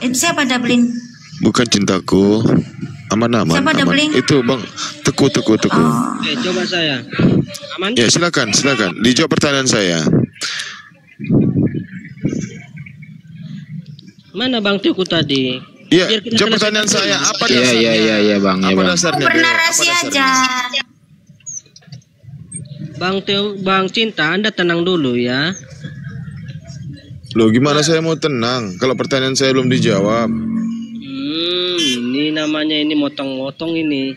Itu siapa Dablin? Bukan cintaku. Aman. Siapa Dablin? Itu Bang Teguh. Coba saya. Aman? Ya, silakan. Dijawab pertanyaan saya. Mana Bang Teguh tadi? Iya, Biar kita jawab pertanyaan saya. Apa dasarnya? Iya Bang. Apa Bang. dasarnya? Bernarasi aja. Bang Cinta, Anda tenang dulu ya. Loh, gimana saya mau tenang kalau pertanyaan saya belum dijawab? Ini namanya ini motong-motong ini.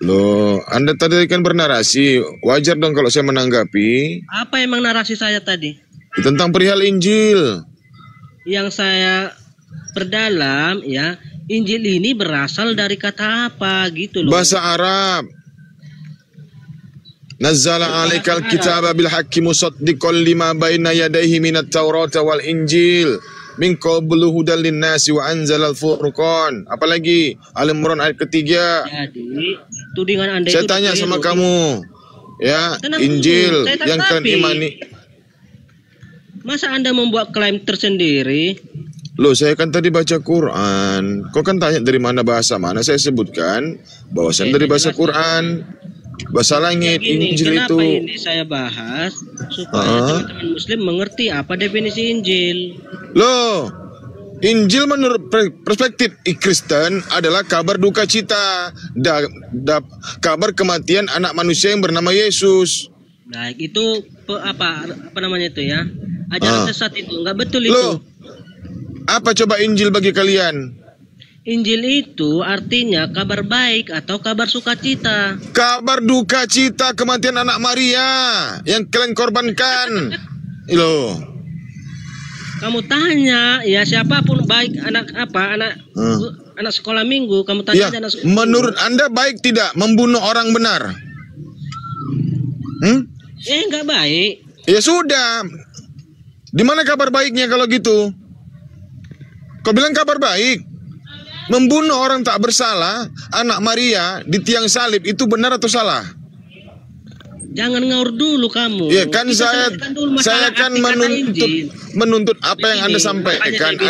Loh, Anda tadi kan bernarasi. Wajar dong kalau saya menanggapi. Apa emang narasi saya tadi? Tentang perihal Injil. Yang saya perdalam ya, Injil ini berasal dari kata apa gitu loh. Bahasa Arab. Nazzala alaikal kitaba bil haqqi musaddiqan lima baina yadayhi minat taurata wal injil min qablu hudal linnasi wa anzalal furqan. Apalagi Al-Imran ayat ketiga. Jadi tudingan Anda Saya itu tanya sama kamu, ya, Tenang Injil dulu, saya yang kalian tanggapi. imani. Masa Anda membuat klaim tersendiri? Loh, saya kan tadi baca Quran. Kau kan tanya dari mana bahasa mana? Saya sebutkan bahwasan dari bahasa Quran. Bahasa langit, Gini, Injil kenapa itu. ini saya bahas supaya teman-teman Muslim mengerti apa definisi Injil. Loh, Injil menurut perspektif Kristen adalah kabar duka cita, kabar kematian anak manusia yang bernama Yesus. Baik, itu apa namanya itu ya? Ajaran sesat itu, nggak betul itu. Loh, apa coba Injil bagi kalian? Injil itu artinya kabar baik atau kabar sukacita. Kabar duka cita kematian anak Maria yang kalian korbankan. Loh. Kamu tanya ya siapapun baik anak sekolah minggu, kamu tanya Ya, aja anak sekolah menurut Anda baik tidak membunuh orang benar? nggak baik. Ya sudah. Di mana kabar baiknya kalau gitu? Kau bilang kabar baik. Membunuh orang tak bersalah, anak Maria di tiang salib itu benar atau salah? Jangan ngaur dulu kamu. Ya kan Kita saya kan menuntut apa yang Anda sampaikan.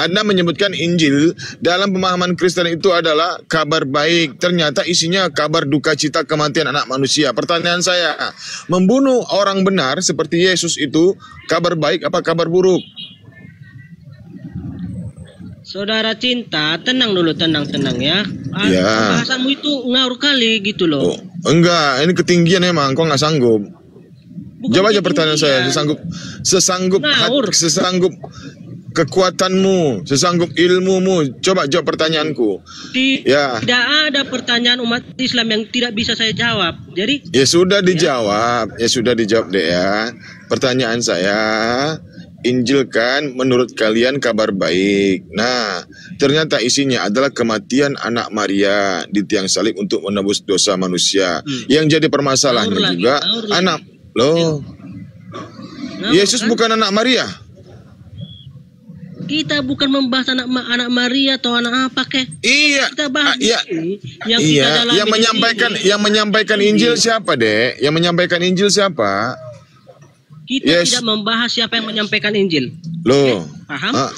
Anda menyebutkan Injil dalam pemahaman Kristen itu adalah kabar baik. Ternyata isinya kabar duka cita kematian anak manusia. Pertanyaan saya, membunuh orang benar seperti Yesus itu kabar baik apa kabar buruk? Saudara Cinta, tenang dulu, tenang ya. Ya. Bahasamu itu ngaur kali gitu loh. Oh, enggak, ini ketinggian emang, kok nggak sanggup. Jawab aja pertanyaan saya, sesanggup kekuatanmu, sesanggup ilmumu. Coba jawab pertanyaanku. Tidak ada pertanyaan umat Islam yang tidak bisa saya jawab. Jadi ya sudah dijawab, deh ya. Pertanyaan saya, Injil kan menurut kalian kabar baik. Nah, ternyata isinya adalah kematian anak Maria di tiang salib untuk menebus dosa manusia. Yang jadi permasalahannya juga anak loh. Yesus bukan anak Maria. Kita bukan membahas anak Maria atau anak apa kek. Iya. Kita bahas yang menyampaikan Injil siapa, Dek? Yang menyampaikan Injil siapa? Kita tidak membahas siapa yang menyampaikan Injil. Loh. Paham?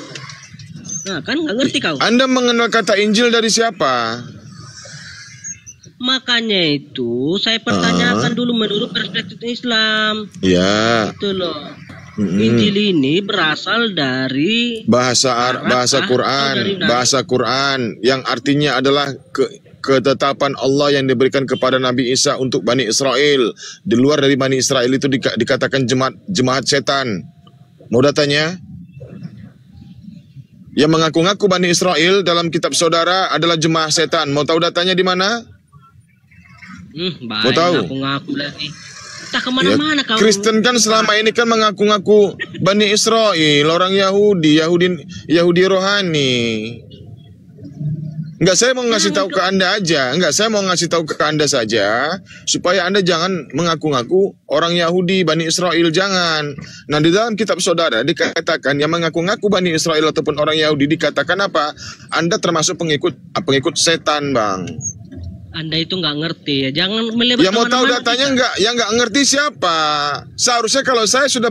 Nah, kan nggak ngerti kau. Anda mengenal kata Injil dari siapa? Makanya itu saya pertanyakan dulu menurut perspektif Islam. Ya. Itu loh. Injil ini berasal dari bahasa Quran yang artinya adalah ketetapan Allah yang diberikan kepada Nabi Isa untuk Bani Israel. Di luar dari Bani Israel itu dikatakan jemaat setan. Mau datanya? Yang mengaku-ngaku Bani Israel dalam kitab saudara adalah jemaah setan. Mau tahu datanya di mana? Mau tahu? Ngaku-ngaku lagi. Tak kemana-mana kamu. Kristen kan selama ini kan mengaku-ngaku Bani Israel, orang Yahudi rohani. Enggak, saya mau ngasih tahu ke Anda aja. Enggak, saya mau ngasih tahu ke Anda saja supaya Anda jangan mengaku-ngaku orang Yahudi, Bani Israel, jangan. Nah, di dalam kitab saudara dikatakan yang mengaku-ngaku Bani Israel ataupun orang Yahudi dikatakan apa? Anda termasuk pengikut setan, Bang. Anda itu nggak ngerti ya. Jangan melebar Ya mau tahu kemana-mana datanya kita. enggak? Yang enggak ngerti siapa? Seharusnya kalau saya sudah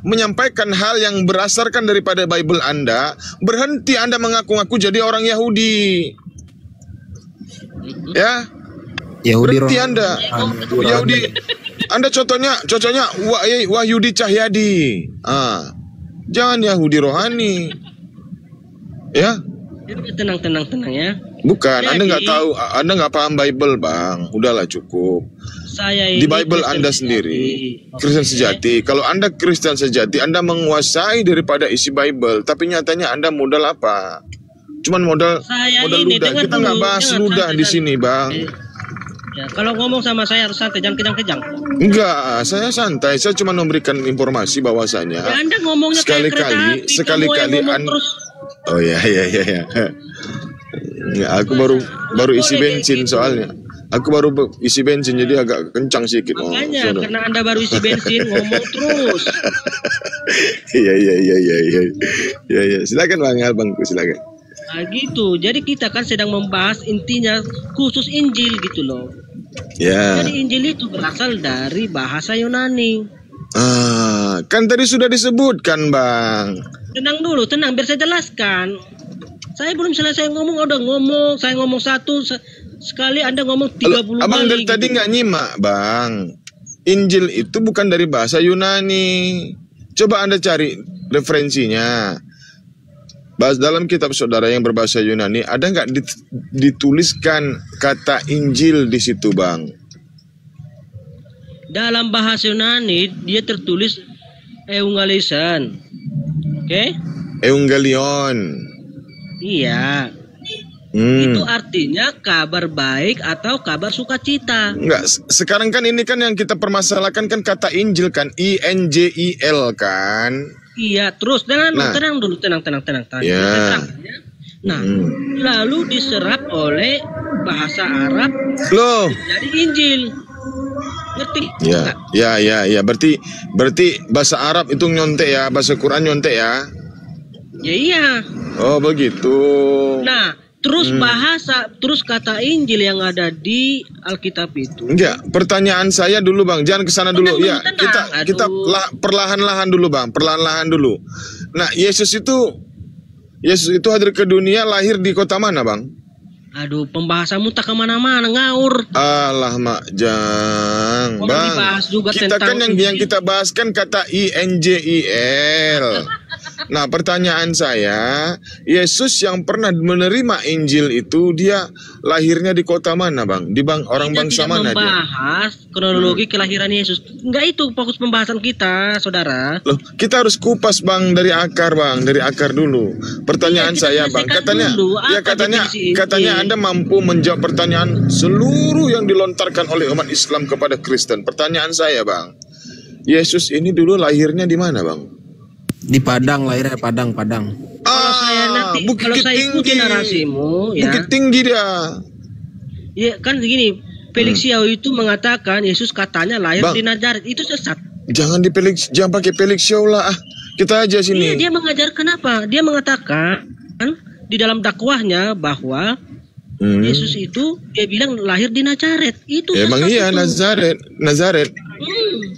menyampaikan hal yang berdasarkan daripada Bible Anda, berhenti Anda mengaku-ngaku jadi orang Yahudi. Ya, Yahudi berhenti rohani. Anda. Yahudi. Anda contohnya Wahyudi Cahyadi. Jangan Yahudi rohani. Ya, Jadi tenang ya. bukan. Anda nggak Jadi- tahu, Anda nggak paham Bible, Bang. Udahlah cukup. Saya Di ini Bible Kristen Anda sejati. sendiri, Oke. Kristen sejati. Kalau Anda Kristen sejati, Anda menguasai daripada isi Bible. Tapi nyatanya Anda modal apa? Cuman modal Saya modal ini, ludah. dengar Kita nggak dulu, bahas jangan ludah santai, di santai. sini, Bang. Ya, kalau ngomong sama saya harus santai, jangan kejang-kejang. Enggak, saya santai. Saya cuma memberikan informasi bahwasanya Ya, Anda ngomongnya kayak kereta api, sekali-kali kamu yang ngomong terus. Oh ya. Ya, aku baru isi bensin soalnya. Aku baru isi bensin jadi agak kencang sedikit. Makanya, sorry. karena Anda baru isi bensin, ngomong terus. Iya. Silakan Bang, abangku silakan. Nah gitu, jadi kita kan sedang membahas intinya khusus Injil gitu loh. Ya. Jadi Injil itu berasal dari bahasa Yunani. Kan tadi sudah disebutkan, Bang. Tenang biar saya jelaskan. Saya belum selesai ngomong, udah ngomong. Saya ngomong satu sekali, Anda ngomong 30 Abang kali. dari tadi gitu. nggak nyimak, Bang. Injil itu bukan dari bahasa Yunani. Coba Anda cari referensinya. Dalam kitab saudara yang berbahasa Yunani, ada nggak dituliskan kata Injil di situ, Bang? Dalam bahasa Yunani dia tertulis Eungalisan. Oke? Evangelion. Iya. Itu artinya kabar baik atau kabar sukacita. Enggak, sekarang kan ini kan yang kita permasalahkan kan kata Injil kan, INJIL kan. Iya, terus tenang dulu, tenang. Ya. Tenang, ya. Nah, lalu diserap oleh bahasa Arab Loh. jadi Injil. Ngerti? Enggak? Ya. Berarti bahasa Arab itu nyontek ya, bahasa Quran nyontek ya. Ya iya. Oh, begitu. Nah, terus terus kata Injil yang ada di Alkitab itu. Enggak, pertanyaan saya dulu Bang, jangan ke sana dulu. Ya, Tenang. kita perlahan-lahan dulu Bang, perlahan-lahan dulu. Nah, Yesus itu hadir ke dunia, lahir di kota mana Bang? Aduh, pembahasanmu tak kemana-mana, ngaur. Alah Makjang, Orang Bang. dibahas juga Kita kan tentang yang kita bahas kan kata INJIL. Nah, pertanyaan saya, Yesus yang pernah menerima Injil itu dia lahirnya di kota mana, Bang? Di orang Kita bangsa tidak mana dia? membahas kronologi kelahiran Yesus. Enggak itu fokus pembahasan kita, saudara. Loh, kita harus kupas Bang dari akar Bang, dari akar dulu. Pertanyaan Iya, kita saya Bang, selesaikan katanya dulu. Apa definisi ini? katanya Anda mampu menjawab pertanyaan seluruh yang dilontarkan oleh umat Islam kepada Kristen. Pertanyaan saya Bang, Yesus ini dulu lahirnya di mana Bang? Di Padang, lahirnya Padang. Kalau saya nanti, Bukit kalau saya ikuti Tinggi. narasimu, ya, Bukit Tinggi dia. ya kan begini. Felix Xiao itu mengatakan Yesus katanya lahir Bang. di Nazaret. Itu sesat. Jangan pakai Felix Show lah. Kita aja Iya, sini. dia mengajar kenapa? Dia mengatakan di dalam dakwahnya bahwa Yesus itu dia bilang lahir di Nazaret. Itu Emang sesat iya itu. Nazaret.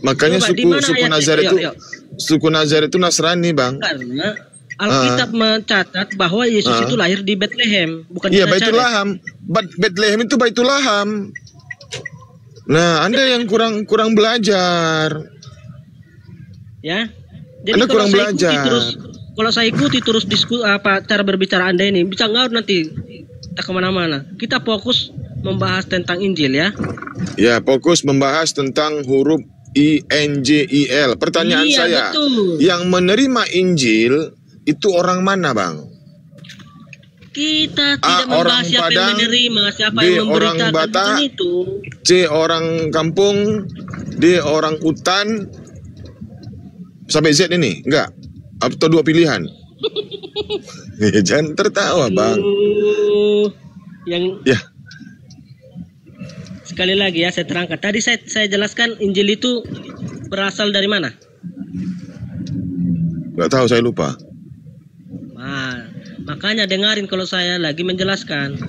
Makanya Coba, di mana suku ayatnya? Nazaret itu Yuk. suku Nazaret itu Nasrani, Bang. Karena Alkitab mencatat bahwa Yesus itu lahir di Bethlehem, bukan Iya, di Nazaret. Baitul Laham. Bethlehem itu Baitul Laham. Nah, Anda yang kurang belajar. Ya. Jadi Anda kalau kurang saya belajar. kalau saya ikuti terus cara berbicara Anda ini bisa ngaur nanti tak kemana-mana. Kita fokus membahas tentang Injil ya. Ya, fokus membahas tentang huruf INJIL. Pertanyaan Iya, saya, betul. yang menerima Injil itu orang mana, Bang? Kita tidak orang membahas siapa Padang, yang menerima, siapa B, yang orang memberitakan, Batak, bukan itu. C orang kampung, D orang hutan, sampai Z ini? Enggak? Atau dua pilihan? Jangan tertawa, Bang. Yang Ya, sekali lagi ya saya terangkan. Tadi saya jelaskan Injil itu berasal dari mana? nggak tahu, saya lupa. Nah, makanya dengarin kalau saya lagi menjelaskan.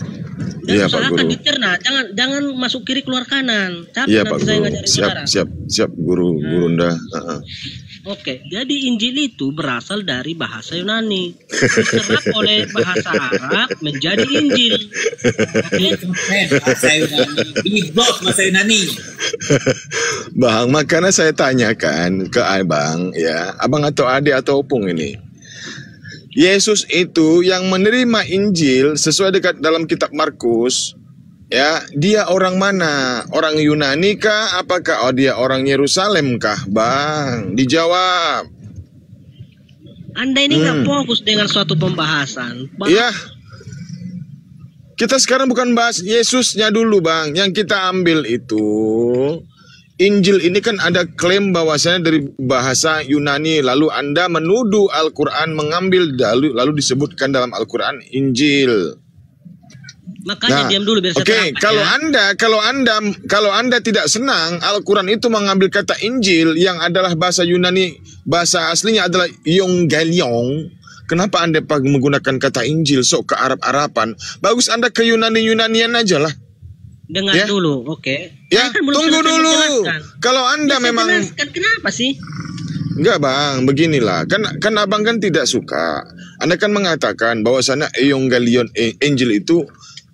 Dan Iya, Pak usahakan Guru. dicerna, jangan masuk kiri keluar kanan. Capek Iya, Pak nanti saya Guru. ngajarin Siap, saudara. siap, Guru, Gurunda. Oke, jadi Injil itu berasal dari bahasa Yunani, diserap oleh bahasa Arab menjadi Injil. Oke, Bahasa Yunani, Biblos bahasa Yunani. Bang, makanya saya tanyakan ke abang, ya, abang atau adik atau opung ini. Yesus itu yang menerima Injil sesuai dekat dalam kitab Markus, ya, dia orang mana? Orang Yunani kah? Apakah dia orang Yerusalem kah, Bang? Dijawab. Anda ini nggak fokus dengan suatu pembahasan. Ya, kita sekarang bukan bahas Yesusnya dulu, Bang. Yang kita ambil itu Injil ini kan ada klaim bahwasanya dari bahasa Yunani, lalu Anda menuduh Al-Quran mengambil lalu disebutkan dalam Al-Quran Injil. Makanya diam dulu biar saya Oke, terangkan, kalau Anda tidak senang Al-Quran itu mengambil kata Injil yang adalah bahasa Yunani, bahasa aslinya adalah Yonggalion. Kenapa Anda menggunakan kata Injil sok ke Arab-Araban? Bagus Anda ke Yunani-Yunanian aja lah. Dengar Ya. dulu, oke. Ya, Saya kan belum tunggu selesai dulu. menjelaskan. Kalau Anda Ya, saya memang jelaskan kenapa sih? enggak, Bang, beginilah. Kan Abang kan tidak suka. Anda kan mengatakan bahwasanya Evangelion Injil itu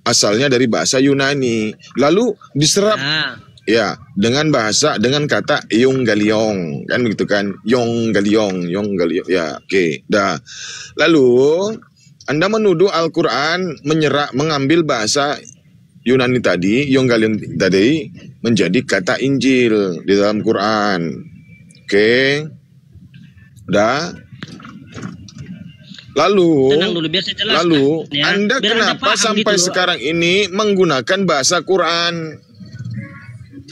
asalnya dari bahasa Yunani. Lalu diserap Nah, ya dengan kata Evangelion, kan begitu kan? Evangelion. Ya, oke. Dah. Lalu Anda menuduh Al-Qur'an mengambil bahasa Yunani tadi, Evangelion tadi menjadi kata Injil di dalam Quran. Oke. Udah. tenang dulu biar saya jelaskan. Lalu ya. Anda Biar Anda kenapa paham sampai gitu. sekarang ini menggunakan bahasa Quran?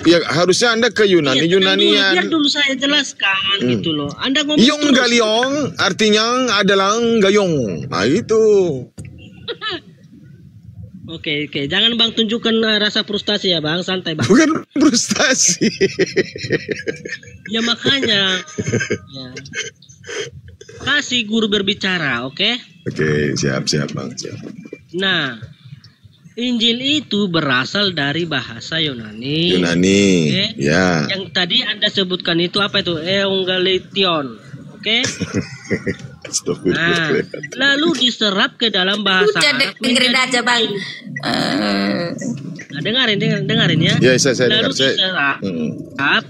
Ya harusnya Anda ke Iya, tenang dulu, Yunani-Yunanian. biar dulu saya jelaskan gitu loh. Anda ngomong terus. Yonggalion artinya adalah gayong. Nah itu. Oke, jangan Bang tunjukkan rasa frustasi ya Bang, santai Bang. Bukan frustasi. Ya makanya, ya. Kasih guru berbicara, oke? Oke, siap Bang, siap. Nah, Injil itu berasal dari bahasa Yunani. Oke? Ya. Yang tadi Anda sebutkan itu apa itu? Evangelion, oke? Nah, lalu diserap ke dalam bahasa Udah Arab. dengerin aja Bang. Nah, dengarin ya. Ya, saya Lalu dengar. diserap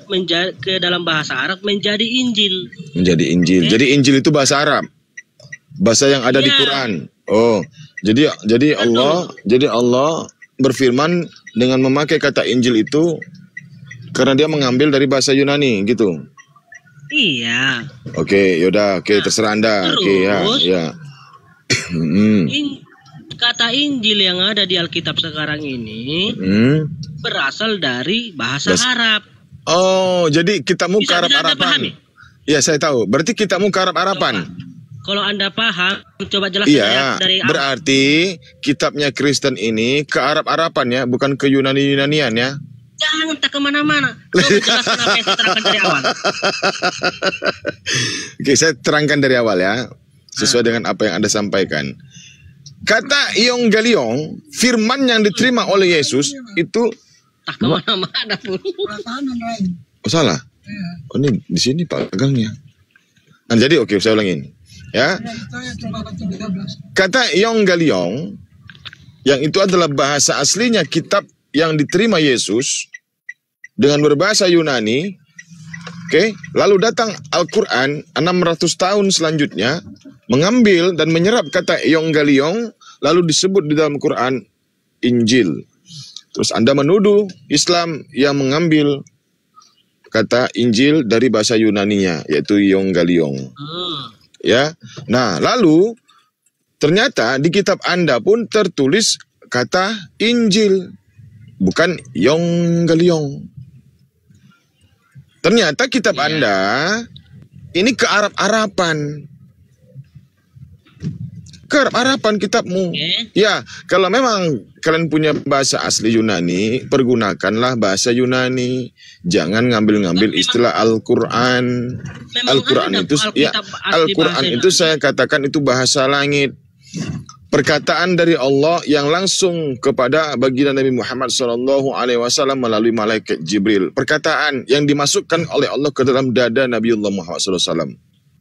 ke dalam bahasa Arab menjadi Injil. Menjadi Injil. Oke. Jadi Injil itu bahasa Arab. Bahasa yang ada di Ya. Quran. Oh, jadi Allah berfirman dengan memakai kata Injil itu karena dia mengambil dari bahasa Yunani gitu. Iya. Oke, yaudah, oke, terserah Anda. Oke, terus? ya. Kata Injil yang ada di Alkitab sekarang ini berasal dari bahasa Arab. Oh, jadi kita mau ke Bisa Anda Arab-Araban. pahami? Ya, saya tahu. Berarti kita mau ke Arab-Araban. Kalau Anda paham, coba jelaskan Iya, dari awal. berarti kitabnya Kristen ini ke Arab-Araban ya, bukan ke Yunani-Yunanian ya. Jangan tak kemana-mana. Coba jelaskan apa yang saya terangkan dari awal. Oke, saya terangkan dari awal ya, sesuai dengan apa yang Anda sampaikan. Kata Evangelion, firman yang diterima oleh Yesus itu Tak kemana-mana pun. oh, salah. Oh, ini di sini Pak pegangnya. Nah, jadi oke, saya ulangin. Ya. Kata Evangelion yang itu adalah bahasa aslinya kitab yang diterima Yesus dengan berbahasa Yunani. Oke, lalu datang Al-Qur'an 600 tahun selanjutnya mengambil dan menyerap kata Evangelion lalu disebut di dalam Quran Injil. Terus Anda menuduh Islam yang mengambil kata Injil dari bahasa Yunaninya yaitu Evangelion. Ya. Nah, lalu ternyata di kitab Anda pun tertulis kata Injil, bukan Evangelion. Ternyata kitab Anda ini ke Arab-Araban. Ke Arab-Araban kitabmu. Ya, kalau memang kalian punya bahasa asli Yunani, pergunakanlah bahasa Yunani. Jangan ngambil-ngambil istilah Al-Qur'an. Al-Qur'an itu ya, Al-Qur'an itu saya katakan itu bahasa langit. perkataan dari Allah yang langsung kepada baginda Nabi Muhammad SAW melalui malaikat Jibril. Perkataan yang dimasukkan oleh Allah ke dalam dada Nabiullah Muhammad SAW.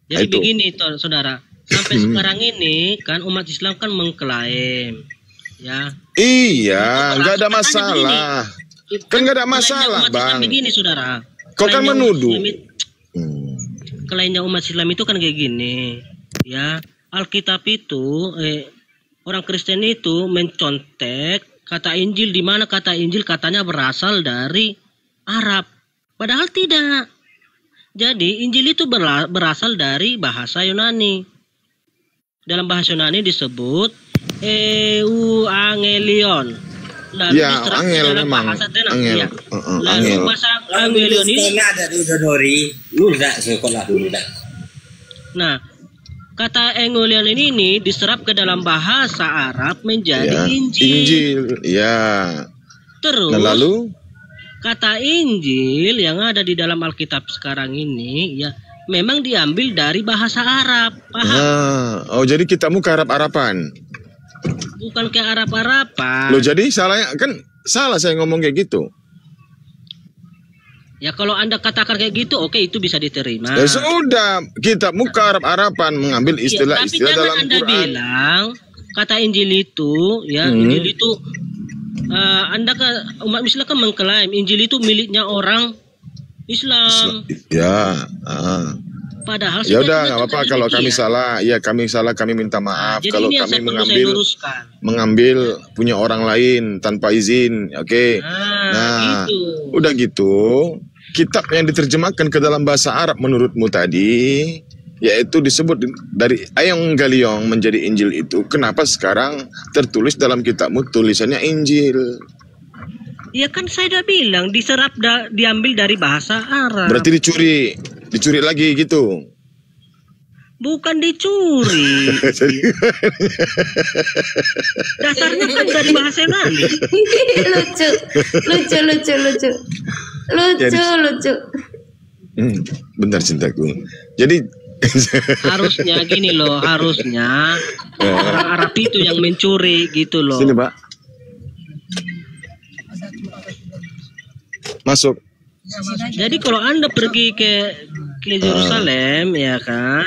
Jadi begini, saudara. Sampai sekarang ini kan umat Islam kan mengklaim, ya. Iya, nggak ada masalah. Kan nggak ada masalah, Bang. Begini, saudara. Kau kan menuduh. Klaimnya umat Islam itu kan kayak gini, ya. Alkitab itu, orang Kristen itu mencontek kata Injil, di mana kata Injil katanya berasal dari Arab. Padahal tidak. Jadi Injil itu berasal dari bahasa Yunani. Dalam bahasa Yunani disebut Evangelion. Lalu Ya, angel dalam memang. bahasa Tenang. Angel. Ya. Lalu Angel. bahasa Evangelion ini. Sekolah dari Udonori. Lu udah sekolah dulu dah. Nah, kata Evangelion ini diserap ke dalam bahasa Arab menjadi Ya, Injil. Injil. Ya. Terus Dan lalu kata Injil yang ada di dalam Alkitab sekarang ini ya memang diambil dari bahasa Arab. Paham? oh jadi kita mau ke Arab-Arapan. Bukan ke Arab-Arapan. Loh jadi salah kan salah saya ngomong kayak gitu. Ya kalau Anda katakan kayak gitu, oke, itu bisa diterima. Ya sudah, kita mau ke Arab-Arapan mengambil Ya, istilah-istilah tapi dalam jangan Anda Quran. bilang kata Injil itu, ya Injil itu Anda umat Islam kan mengklaim Injil itu miliknya orang Islam. Ya, Padahal ya udah sejatinya nggak apa-apa tidak kalau kami demikian. salah, ya kami salah, kami minta maaf. Jadi Kalau ini yang kami perlu saya luruskan. mengambil punya orang lain tanpa izin, oke? Nah, Gitu. udah gitu, kitab yang diterjemahkan ke dalam bahasa Arab menurutmu tadi, yaitu disebut dari Evangelion menjadi Injil itu, kenapa sekarang tertulis dalam kitabmu tulisannya Injil? Ya kan saya udah bilang diserap diambil dari bahasa Arab. Berarti dicuri lagi gitu. Bukan dicuri. Dasarnya kan dari bahasa Yunani. lucu. Bentar cintaku. Jadi Harusnya gini loh, harusnya orang Arab itu yang mencuri gitu loh. sini Pak. Masuk. Jadi kalau Anda pergi ke Yerusalem, ya kan,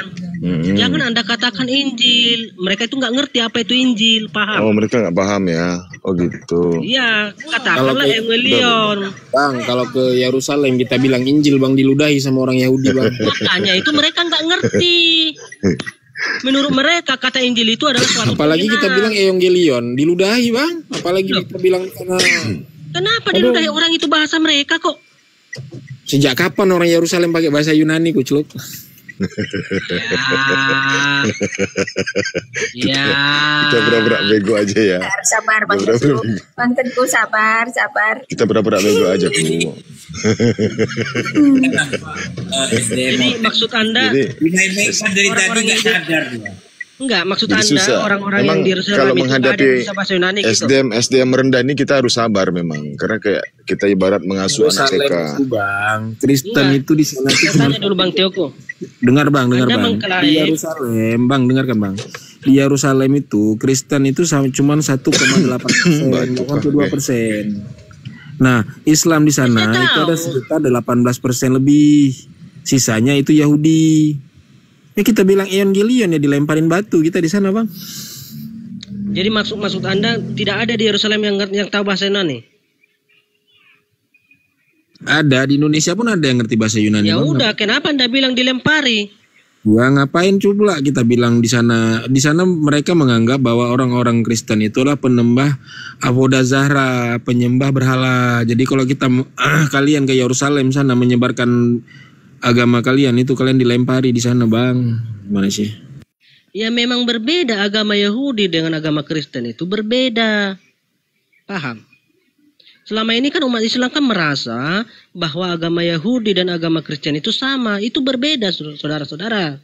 jangan Anda katakan Injil. Mereka itu nggak ngerti apa itu Injil, Oh paham? mereka nggak paham ya. Oh gitu. Iya, katakanlah Kalau ke- Evangelion. Bang, kalau ke Yerusalem kita bilang Injil, Bang, diludahi sama orang Yahudi, Bang. Makanya itu mereka nggak ngerti. Menurut mereka kata Injil itu adalah suatu Apalagi kita bilang penghinaan. Evangelion, diludahi, Bang. Apalagi kita bilang karena Kenapa diludahi orang itu bahasa mereka kok? sejak kapan orang Yerusalem pakai bahasa Yunani, Kucluk? Ya. Kita pura-pura bego aja ya. Sabar Bang Yesu. Mantenku sabar. Kita pura-pura bego aja Bu. SDM. Jadi maksud Anda Jadi Main-mainkan dari tadi Orang-orang nggak yang sadar dia. enggak, maksud Jadi Anda susah. orang-orang Memang yang di Yerusalem kalau itu menghadapi ada yang bisa bahasa Yunani gitu. SDM rendah ini kita harus sabar memang, karena kayak kita ibarat mengasuh anak TK. itu, Bang. Kristen Enggak. itu di sana itu Saya tanya dulu Bang Teoko. dengar Bang. Anda Di mengklaim Yerusalem, Bang, dengarkan Bang. Di Yerusalem itu Kristen itu cuma 1,8%, bukan 2%. Nah, Islam di sana Saya itu tahu. ada sekitar 18% lebih. Sisanya itu Yahudi. Ya kita bilang Evangelion ya dilemparin batu kita di sana, Bang. jadi maksud Anda tidak ada di Yerusalem yang tahu bahasa Yunani? Ada di Indonesia pun ada yang ngerti bahasa Yunani. Ya Bang. udah, kenapa Anda bilang dilempari? Ya ngapain coba kita bilang di sana. Di sana mereka menganggap bahwa orang-orang Kristen itulah penembah Avodah Zahra, penyembah berhala. Jadi kalau kita kalian ke Yerusalem sana menyebarkan agama kalian itu kalian dilempari di sana, Bang. Gimana sih? Ya memang berbeda, agama Yahudi dengan agama Kristen itu berbeda. Paham? Selama ini kan umat Islam kan merasa bahwa agama Yahudi dan agama Kristen itu sama. Itu berbeda, saudara-saudara.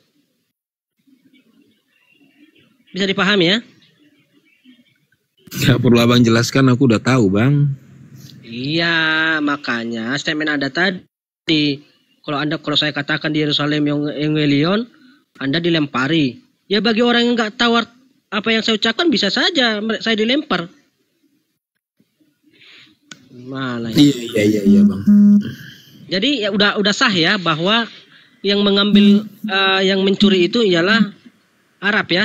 Bisa dipahami ya? Gak perlu Abang jelaskan, aku udah tahu, Bang. Iya, makanya statement Anda tadi. Kalau saya katakan di Yerusalem yang Evangelion, Anda dilempari. Ya bagi orang yang nggak tahu apa yang saya ucapkan bisa saja saya dilempar. Malah. Iya Bang. Jadi ya udah sah ya bahwa yang mengambil yang mencuri itu ialah Arab ya.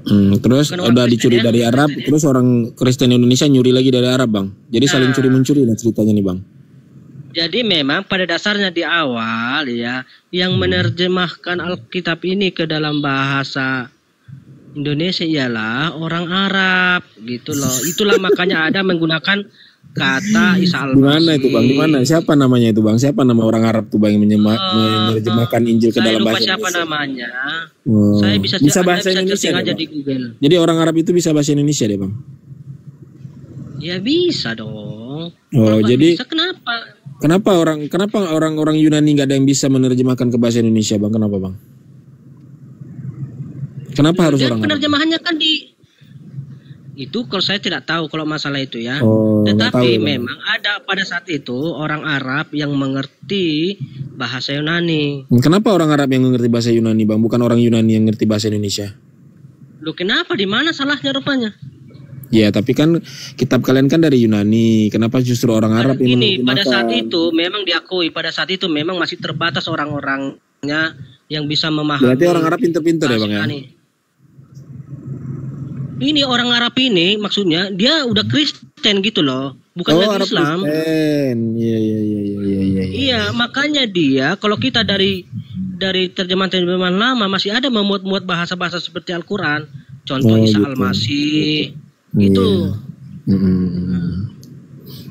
Terus Bukan orang udah Kristen dicuri ya, dari Arab, Kristen ya. terus orang Kristen Indonesia nyuri lagi dari Arab Bang. Jadi saling Nah. curi mencuri lah ceritanya nih Bang. Jadi memang pada dasarnya di awal ya yang menerjemahkan Alkitab ini ke dalam bahasa Indonesia ialah orang Arab gitu loh. Itulah makanya ada menggunakan kata Isa Di mana itu Bang? Di mana? Al-Masih. Siapa namanya itu Bang? Siapa nama orang Arab tuh Bang yang menerjemahkan Injil ke Saya dalam lupa bahasa siapa Indonesia? namanya. Oh. Saya Bisa Anda bahasa Indonesia searching deh, aja Bang? di Google. Jadi orang Arab itu bisa bahasa Indonesia deh Bang? Ya bisa dong. Oh, Kalau nggak jadi bisa, kenapa? kenapa orang Yunani nggak ada yang bisa menerjemahkan ke bahasa Indonesia Bang? Kenapa Bang? Kenapa harus Dan orang Arab? penerjemahannya kan itu kalau saya tidak tahu kalau masalah itu ya. Oh, nggak tahu Tetapi ya, Bang. memang ada pada saat itu orang Arab yang mengerti bahasa Yunani. Kenapa orang Arab yang mengerti bahasa Yunani Bang? Bukan orang Yunani yang ngerti bahasa Indonesia? Loh kenapa? Di mana salahnya rupanya? Ya, tapi kan kitab kalian kan dari Yunani. Kenapa justru orang Arab yang Ini pada saat menerjemahkan? itu memang diakui pada saat itu memang masih terbatas orang-orangnya yang bisa memahami. Berarti orang Arab pinter-pinter ya bahasa Bang ya? Yunani. Ini orang Arab ini maksudnya dia udah Kristen gitu loh, bukan lagi Arab Islam. Kristen. Iya. Iya, makanya dia kalau kita dari terjemahan-terjemahan lama masih ada memuat-muat bahasa-bahasa seperti Al-Qur'an. Contoh Oh, Isa gitu. Al-Masih. Itu.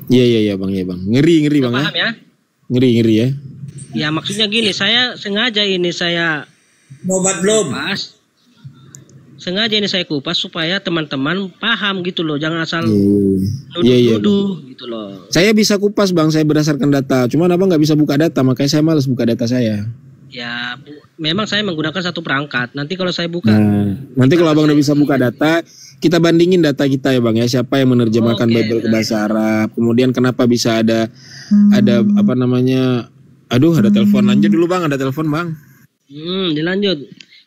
Iya Bang, ya Bang. Ngeri Bang ya. Paham ya? Ngeri ya. Ya maksudnya gini, saya sengaja ini saya Obat belum? kupas. Sengaja ini saya kupas supaya teman-teman paham gitu loh, jangan asal Iya. nuduh gitu loh. Saya bisa kupas Bang, saya berdasarkan data. Cuman Abang nggak bisa buka data, makanya saya malas buka data saya. Ya, memang saya menggunakan satu perangkat. Nanti kalau saya buka, Nah, nanti kalau Abang udah bisa buka data, kita bandingin data kita ya Bang ya, siapa yang menerjemahkan Oke, Bible ke baik. bahasa Arab. Kemudian kenapa bisa ada apa namanya? Aduh, ada telepon. Lanjut dulu Bang, ada telepon Bang. dilanjut.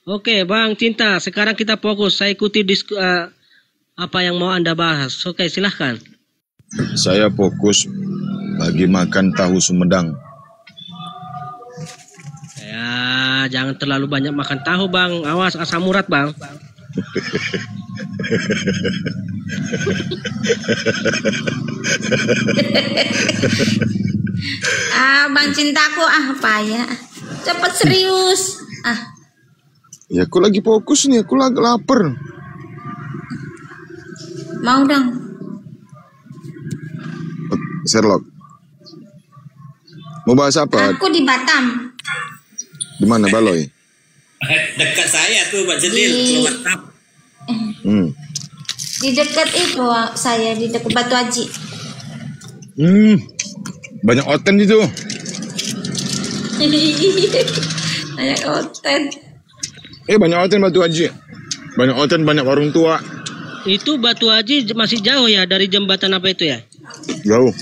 Oke, Bang Cinta, sekarang kita fokus. Saya ikuti apa yang mau Anda bahas. Oke, silahkan. Saya fokus bagi makan tahu Sumedang. Ya, jangan terlalu banyak makan tahu, Bang. Awas asam urat, Bang. Bang Cintaku, apa ya? Cepet serius. Ya aku lagi fokus nih, aku lagi lapar. Mau dong. Sherlock. Mau bahas apa? Aku di Batam. Di mana Baloy? Dekat saya tuh Pak Jedil, Di- keluar tap. Di dekat itu saya, di dekat Batu Haji. Banyak oten itu. Banyak hotel. Banyak oten Batu Haji. Banyak oten, banyak warung tua. Itu Batu Haji masih jauh ya dari jembatan apa itu ya? Jauh.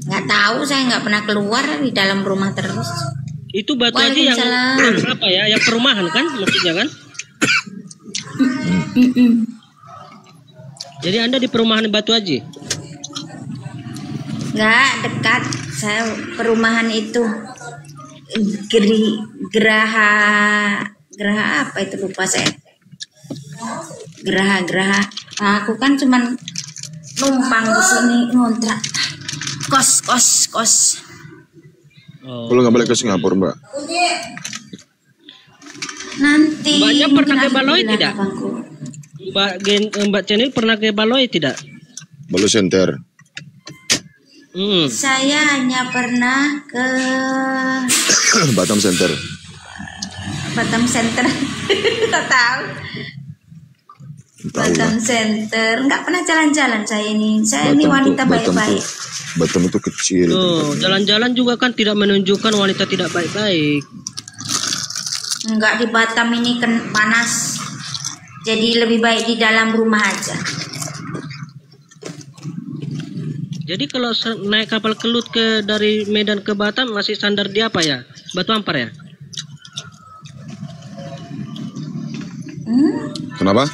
Nggak tahu, saya nggak pernah keluar, di dalam rumah terus. Itu Batu Haji yang Waalaikumsalam. apa ya? Yang perumahan kan maksudnya kan? Jadi Anda di perumahan Batu Haji? Nggak dekat, saya perumahan itu geraha apa itu, lupa saya. Geraha. Aku kan cuman numpang di sini ngontrak. Kos. Oh. Kalau nggak balik ke Singapura Mbak. Nanti Mbaknya mungkin pernah ke aku Baloi bilang tidak? abangku. Mbak Cenil pernah ke Baloi tidak? Balo Center. Saya hanya pernah ke Batam Center. Batam Center. Nggak tahu. Tahu lah. Batam Center. Nggak pernah jalan-jalan saya ini. Saya ini wanita baik-baik. Batam itu kecil. Tuh, jalan-jalan juga kan tidak menunjukkan wanita tidak baik-baik. Enggak, di Batam ini kan panas. Jadi lebih baik di dalam rumah aja. Jadi kalau naik kapal kelut dari Medan ke Batam masih standar di apa ya? Batu Ampar ya? Kenapa?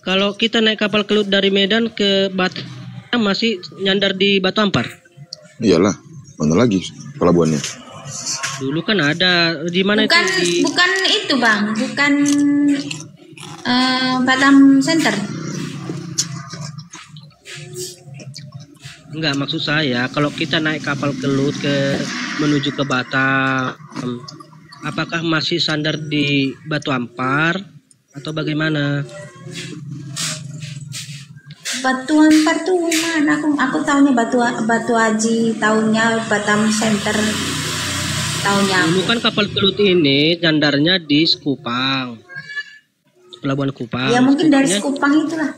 Kalau kita naik kapal kelut dari Medan ke Batam masih nyandar di Batu Ampar. Iyalah, mana lagi pelabuhannya? Dulu kan ada di mana Bukan itu? bukan itu Bang, bukan Batam Center. Enggak, maksud saya kalau kita naik kapal kelut menuju ke Batam, apakah masih sandar di Batu Ampar atau bagaimana? Batu Ampar tuh mana? Aku tahunya Batu Haji, tahunya Batam Center, tahunya. Dulu kan kapal kelut ini sandarnya di Sekupang, pelabuhan Kupang. Ya mungkin dari Sekupangnya- Sekupang itulah.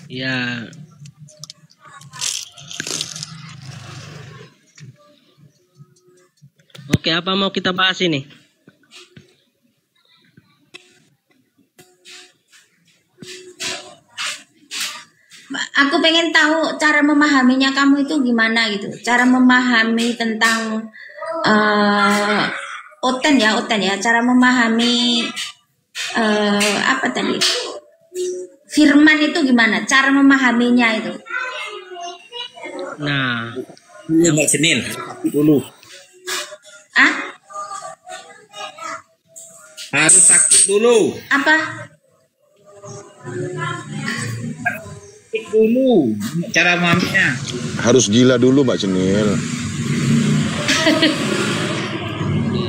Ya. Oke, apa mau kita bahas ini? Aku pengen tahu cara memahaminya kamu itu gimana gitu. Cara memahami tentang Oten ya. Cara memahami apa tadi? Firman itu gimana? Cara memahaminya itu. Nah, Dulu Mbak Cenil. Dulu. Ah? Harus sakit dulu. Apa? Sakit dulu. Cara memahaminya. Harus gila dulu Mbak Cenil.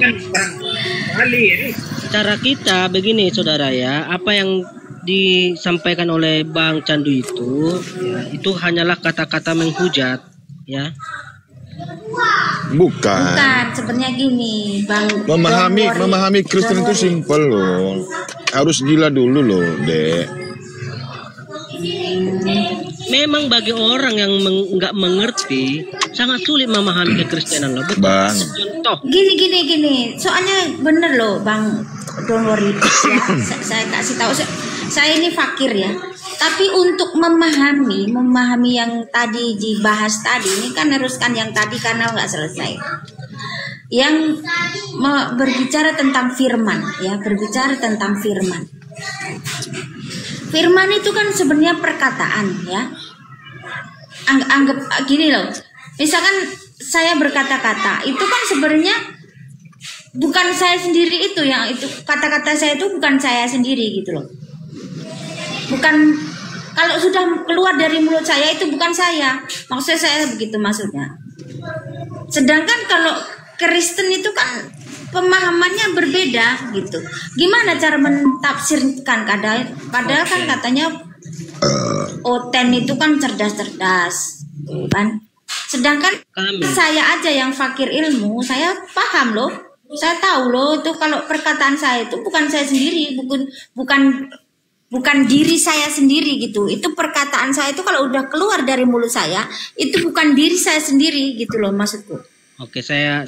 Kan kali ini. cara kita begini saudara ya, apa yang disampaikan oleh Bang Candu itu, ya, itu hanyalah kata-kata menghujat, ya. Bukan. Bukan, sebenarnya gini, Bang. Memahami Kristen Don't itu worry. simpel loh. Harus gila dulu loh, Dek. Memang bagi orang yang nggak mengerti sangat sulit memahami kekristenan loh. Betul. Bang. Contoh, Gini. Soalnya bener loh, Bang. Don't worry. Ya, saya kasih tahu. Saya ini fakir ya. Tapi untuk memahami yang tadi dibahas tadi ini kan harus kan yang tadi karena nggak selesai. Yang berbicara tentang firman, ya berbicara tentang firman. Firman itu kan sebenarnya perkataan, ya. Anggap gini loh. Misalkan saya berkata-kata, itu kan sebenarnya bukan saya sendiri itu yang itu kata-kata saya itu bukan saya sendiri gitu loh. Bukan kalau sudah keluar dari mulut saya itu bukan saya. Maksudnya saya begitu maksudnya. Sedangkan kalau Kristen itu kan pemahamannya berbeda gitu. Gimana cara mentafsirkan padahal kan katanya Oten itu kan cerdas-cerdas, kan? Sedangkan saya aja yang fakir ilmu, saya paham loh. Saya tahu loh itu kalau perkataan saya itu bukan saya sendiri, bukan diri saya sendiri gitu. Itu perkataan saya itu kalau udah keluar dari mulut saya, itu bukan diri saya sendiri gitu loh maksudku. oke, saya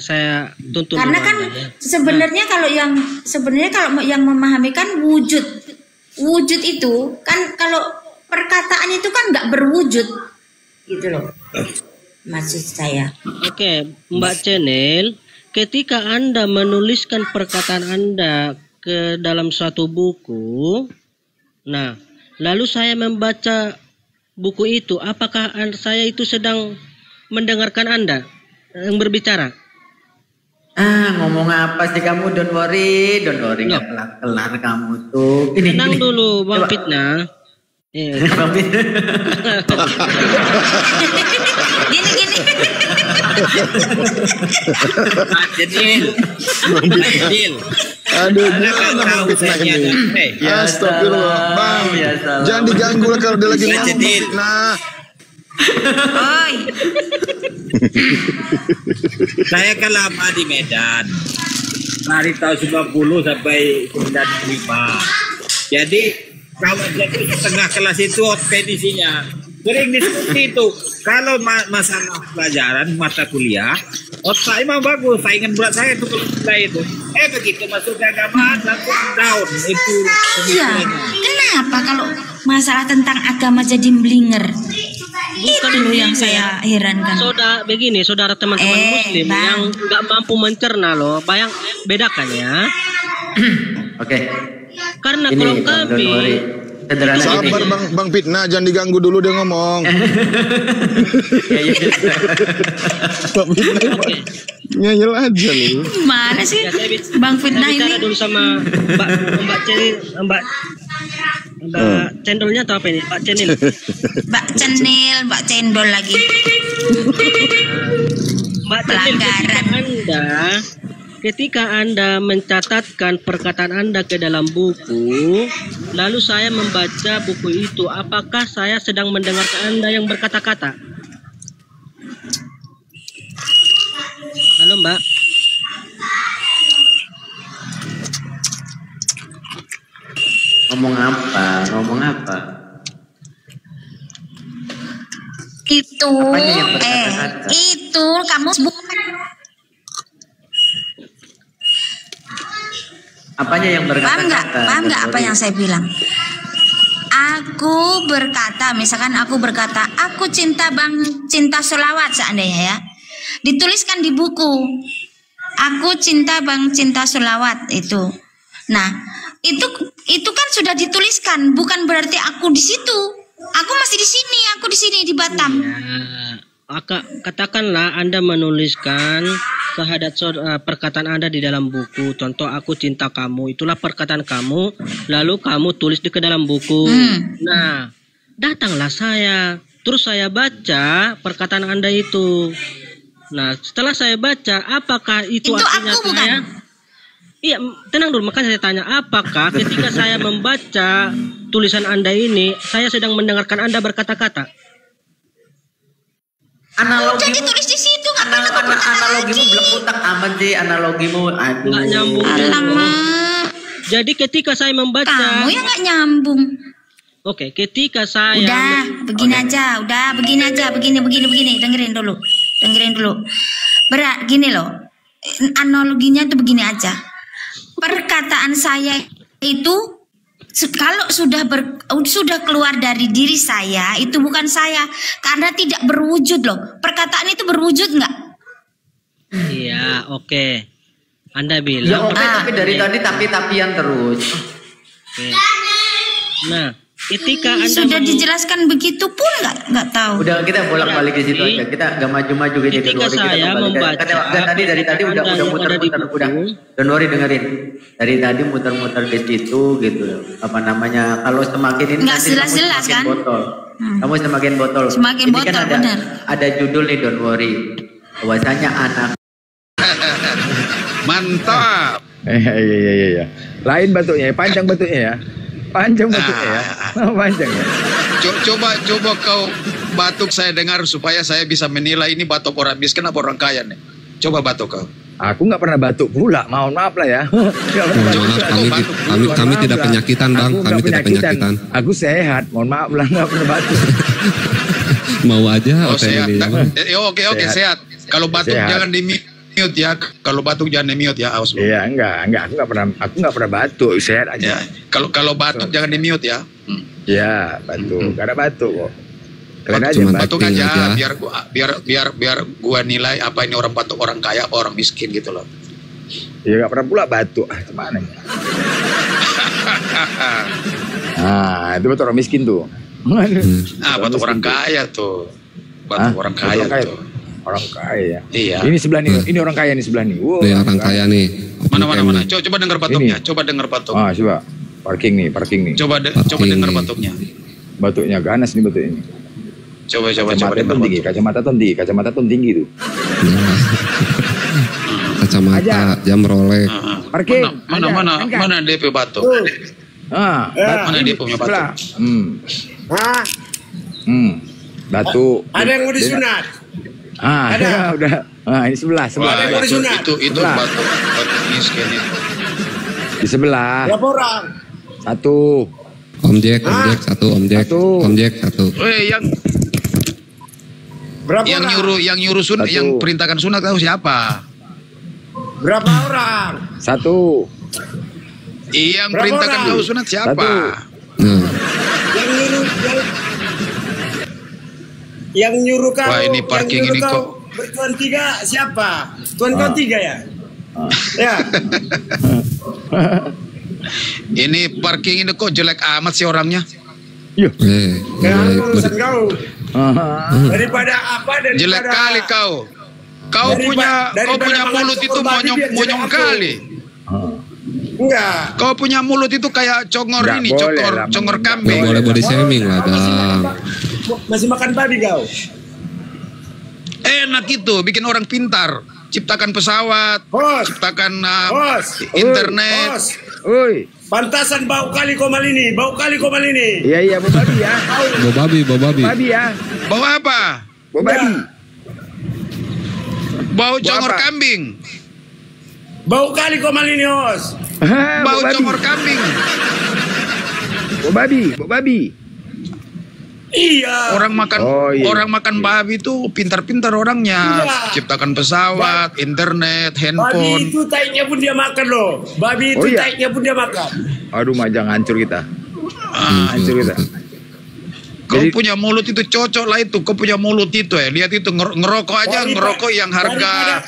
tuntun. Karena dulu kan Anda, ya. sebenarnya kalau yang memahami kan wujud itu kan kalau perkataan itu kan nggak berwujud gitu loh maksud saya. Oke, Mbak Cenil, ketika Anda menuliskan perkataan Anda ke dalam suatu buku, nah, lalu saya membaca buku itu, apakah saya itu sedang mendengarkan Anda yang berbicara? Ngomong apa sih kamu? Don't worry, nggak kelar kamu tuh. Tenang dulu, Bang Coba. Fitnah. Bang Fit. Gini. Cenil. Mbak Cenil. Aduh, Anda kan gimana tahu fitnah saya ini? Ya Astagfirullah, salam, Bang. ya salam. Jangan diganggu lah kalau dia lagi Mbak ngomong Cenil. fitnah. Oi. Saya kan lama di Medan. Dari tahun 90 sampai 95. Jadi kalau jadi setengah kelas itu ekspedisinya sering diskusi itu. Kalau masalah pelajaran mata kuliah, otak emang bagus. Saingan berat saya itu kalau kuliah itu. Begitu masuk ke agama langsung down itu. Iya. pemikirannya. Kenapa kalau masalah tentang agama jadi blinger? Bukan Itu loh yang begini, saya herankan. Saudara teman-teman Muslim Bang. yang nggak mampu mencerna loh, bedakan ya. Oke. Karena Ini kalau Bang Don kami Wori, sederhana Sabar gini. Bang Fitnah, jangan diganggu dulu dia ngomong. Ya, ya. Bang Fitnah Oke. ngeyel aja nih. Mana sih Ya, Bang saya Fitnah bicara ini? dulu sama Mbak Cendolnya atau apa ini? Mbak Cenil. Mbak Cenil, Mbak Cendol lagi. Mbak Cenil, Pelanggaran. ketika Anda mencatatkan perkataan Anda ke dalam buku, lalu saya membaca buku itu, apakah saya sedang mendengarkan Anda yang berkata-kata? Halo Mbak. Ngomong apa? Itu Apanya yang berkata-kata? itu kamu Apanya yang berkata-kata? paham nggak apa yang saya bilang? Aku berkata, misalkan aku berkata, aku cinta sholawat seandainya ya, dituliskan di buku, aku cinta sholawat itu. Nah, itu kan sudah dituliskan, bukan berarti aku di situ. Aku masih di sini, aku di sini di Batam. Ya, katakanlah Anda menuliskan perkataan Anda di dalam buku. Contoh, aku cinta kamu. Itulah perkataan kamu. Lalu kamu tulis ke dalam buku. Nah, datanglah saya. Terus saya baca perkataan Anda itu. Nah, setelah saya baca, apakah itu artinya aku, saya? bukan? Iya, tenang dulu. Makanya saya tanya, apakah ketika saya membaca tulisan Anda ini, saya sedang mendengarkan Anda berkata-kata? Analogimu, Jadi tulis di situ, ngapain aku analogimu belum utak amat sih, analogimu. Aduh. Nggak nyambung. Alamak, Jadi ketika saya membaca, kamu yang nggak nyambung. oke, ketika saya Udah, begini aja, begini, dengerin dulu. Gini loh, analoginya tuh begini aja. Perkataan saya itu kalau sudah keluar dari diri saya, itu bukan saya, karena tidak berwujud loh. Perkataan itu berwujud nggak? iya, oke. Anda Ya bilang, oke, tapi dari tadi tapi-tapian terus. oke. Nah, ketika Anda Sudah dijelaskan begitu pun nggak tahu. Udah, kita bolak-balik di situ aja. Kita nggak maju-maju gitu. Ketika Don't worry, kita saya kembali. membaca dari tadi udah Anda yang ada di muter-muter buku. udah. Don't worry, dengerin. Dari tadi muter-muter di situ gitu. Apa namanya? Kalau semakin ini Nggak nanti jelas-jelas, kamu semakin kan? botol. Kamu semakin botol. Semakin Ini botol, kan benar. ada judul nih, don't worry. Bahwasanya anak Mantap. Iya. Lain batuknya, panjang batuknya ya. Panjang ya. Panjang ya. Coba kau batuk saya dengar supaya saya bisa menilai ini batuk orang miskin apa orang kaya nih. Coba batuk kau. Aku nggak pernah batuk pula, mohon maaf lah ya. Kami tidak penyakitan bang, kami tidak penyakitan. Aku sehat, mohon maaf lah nggak pernah batuk. Mau aja Oh hotel sehat. ini. Oke sehat. Kalau batuk Sehat. jangan di mute ya. Kalau batuk jangan di mute ya. Awas lu. Iya enggak, aku nggak pernah batuk, sehat Ya. aja. Kalau batuk jangan di mute ya. Iya batuk, karena batuk kok. Kalian aja Cuma batuk. Batuk aja, aja. biar gua nilai apa ini orang batuk orang kaya apa orang miskin gitu loh. Ya nggak pernah pula batuk. Gimana? Nah itu batuk orang miskin tuh. Batuk orang kaya tuh. Batuk orang kaya tuh. Orang kaya. Iya. Ini sebelah nih, ini orang kaya nih sebelah nih. Wow, Nih orang kaya nih. Mana. Coba dengar batuknya. Ini. Coba dengar batuk. Ah, coba. Parking nih. Coba dengar batuknya. Batuknya ganas nih batuk ini. Coba Kacamata dengar tuh tinggi, batuk. kacamata tuh tinggi tuh. Kacamata, jam Rolex. Parking. Mana DP batuk? Ah, Mana dia punya batuk? sebelah. Batuk. Ada yang mau disunat? Ada. Udah. Ah, ini sebelah. Wah, Ada yang mau disunat? itu Sebelah. batuk miskin itu. Di sebelah. Berapa orang? Satu. Om Jack satu, Om Jack. Satu. Om Jack satu. Berapa Yang orang? nyuruh sunat, Satu. yang perintahkan sunat tahu siapa? Berapa orang? Satu. Yang Berapa perintahkan orang? tahu sunat siapa? Satu. Nah, Yang nyuruh kau. Wah, ini parking yang nyuruh ini kau kok. bertuan tiga siapa? Tuan kau tiga ya? Ya. Ini parking ini kok jelek amat sih orangnya. Yuh. Urusan kau. Daripada apa? Daripada Jelek kali kau. Kau punya mulut itu monyong kali. Enggak. Kau punya mulut itu kayak congor Nggak ini, boleh lah, congor Nggak kambing. boleh body shaming lah, Bang. Masih makan babi kau. Enak itu, bikin orang pintar. Ciptakan pesawat, Bos. ciptakan Bos. internet. Bos. Oi. Pantasan bau kali komal ini. Bau kali komal ini. Iya, bau babi ya. Bau babi, bau babi. Babi ya. Bau apa? Bau babi. Bau congor apa? kambing. Bau kali komal ini, Os. Bau babi. congor kambing. Bau babi. Iya. Orang makan makan babi itu pintar-pintar orangnya. Iya. Ciptakan pesawat, internet, Babi handphone. itu taiknya pun dia makan loh. Babi itu iya. taiknya pun dia makan. Aduh, majang hancur kita. Hancur kita. Kau Jadi- punya mulut itu cocok lah itu. Kau punya mulut itu ya. Lihat itu ngerokok aja, ngerokok yang harga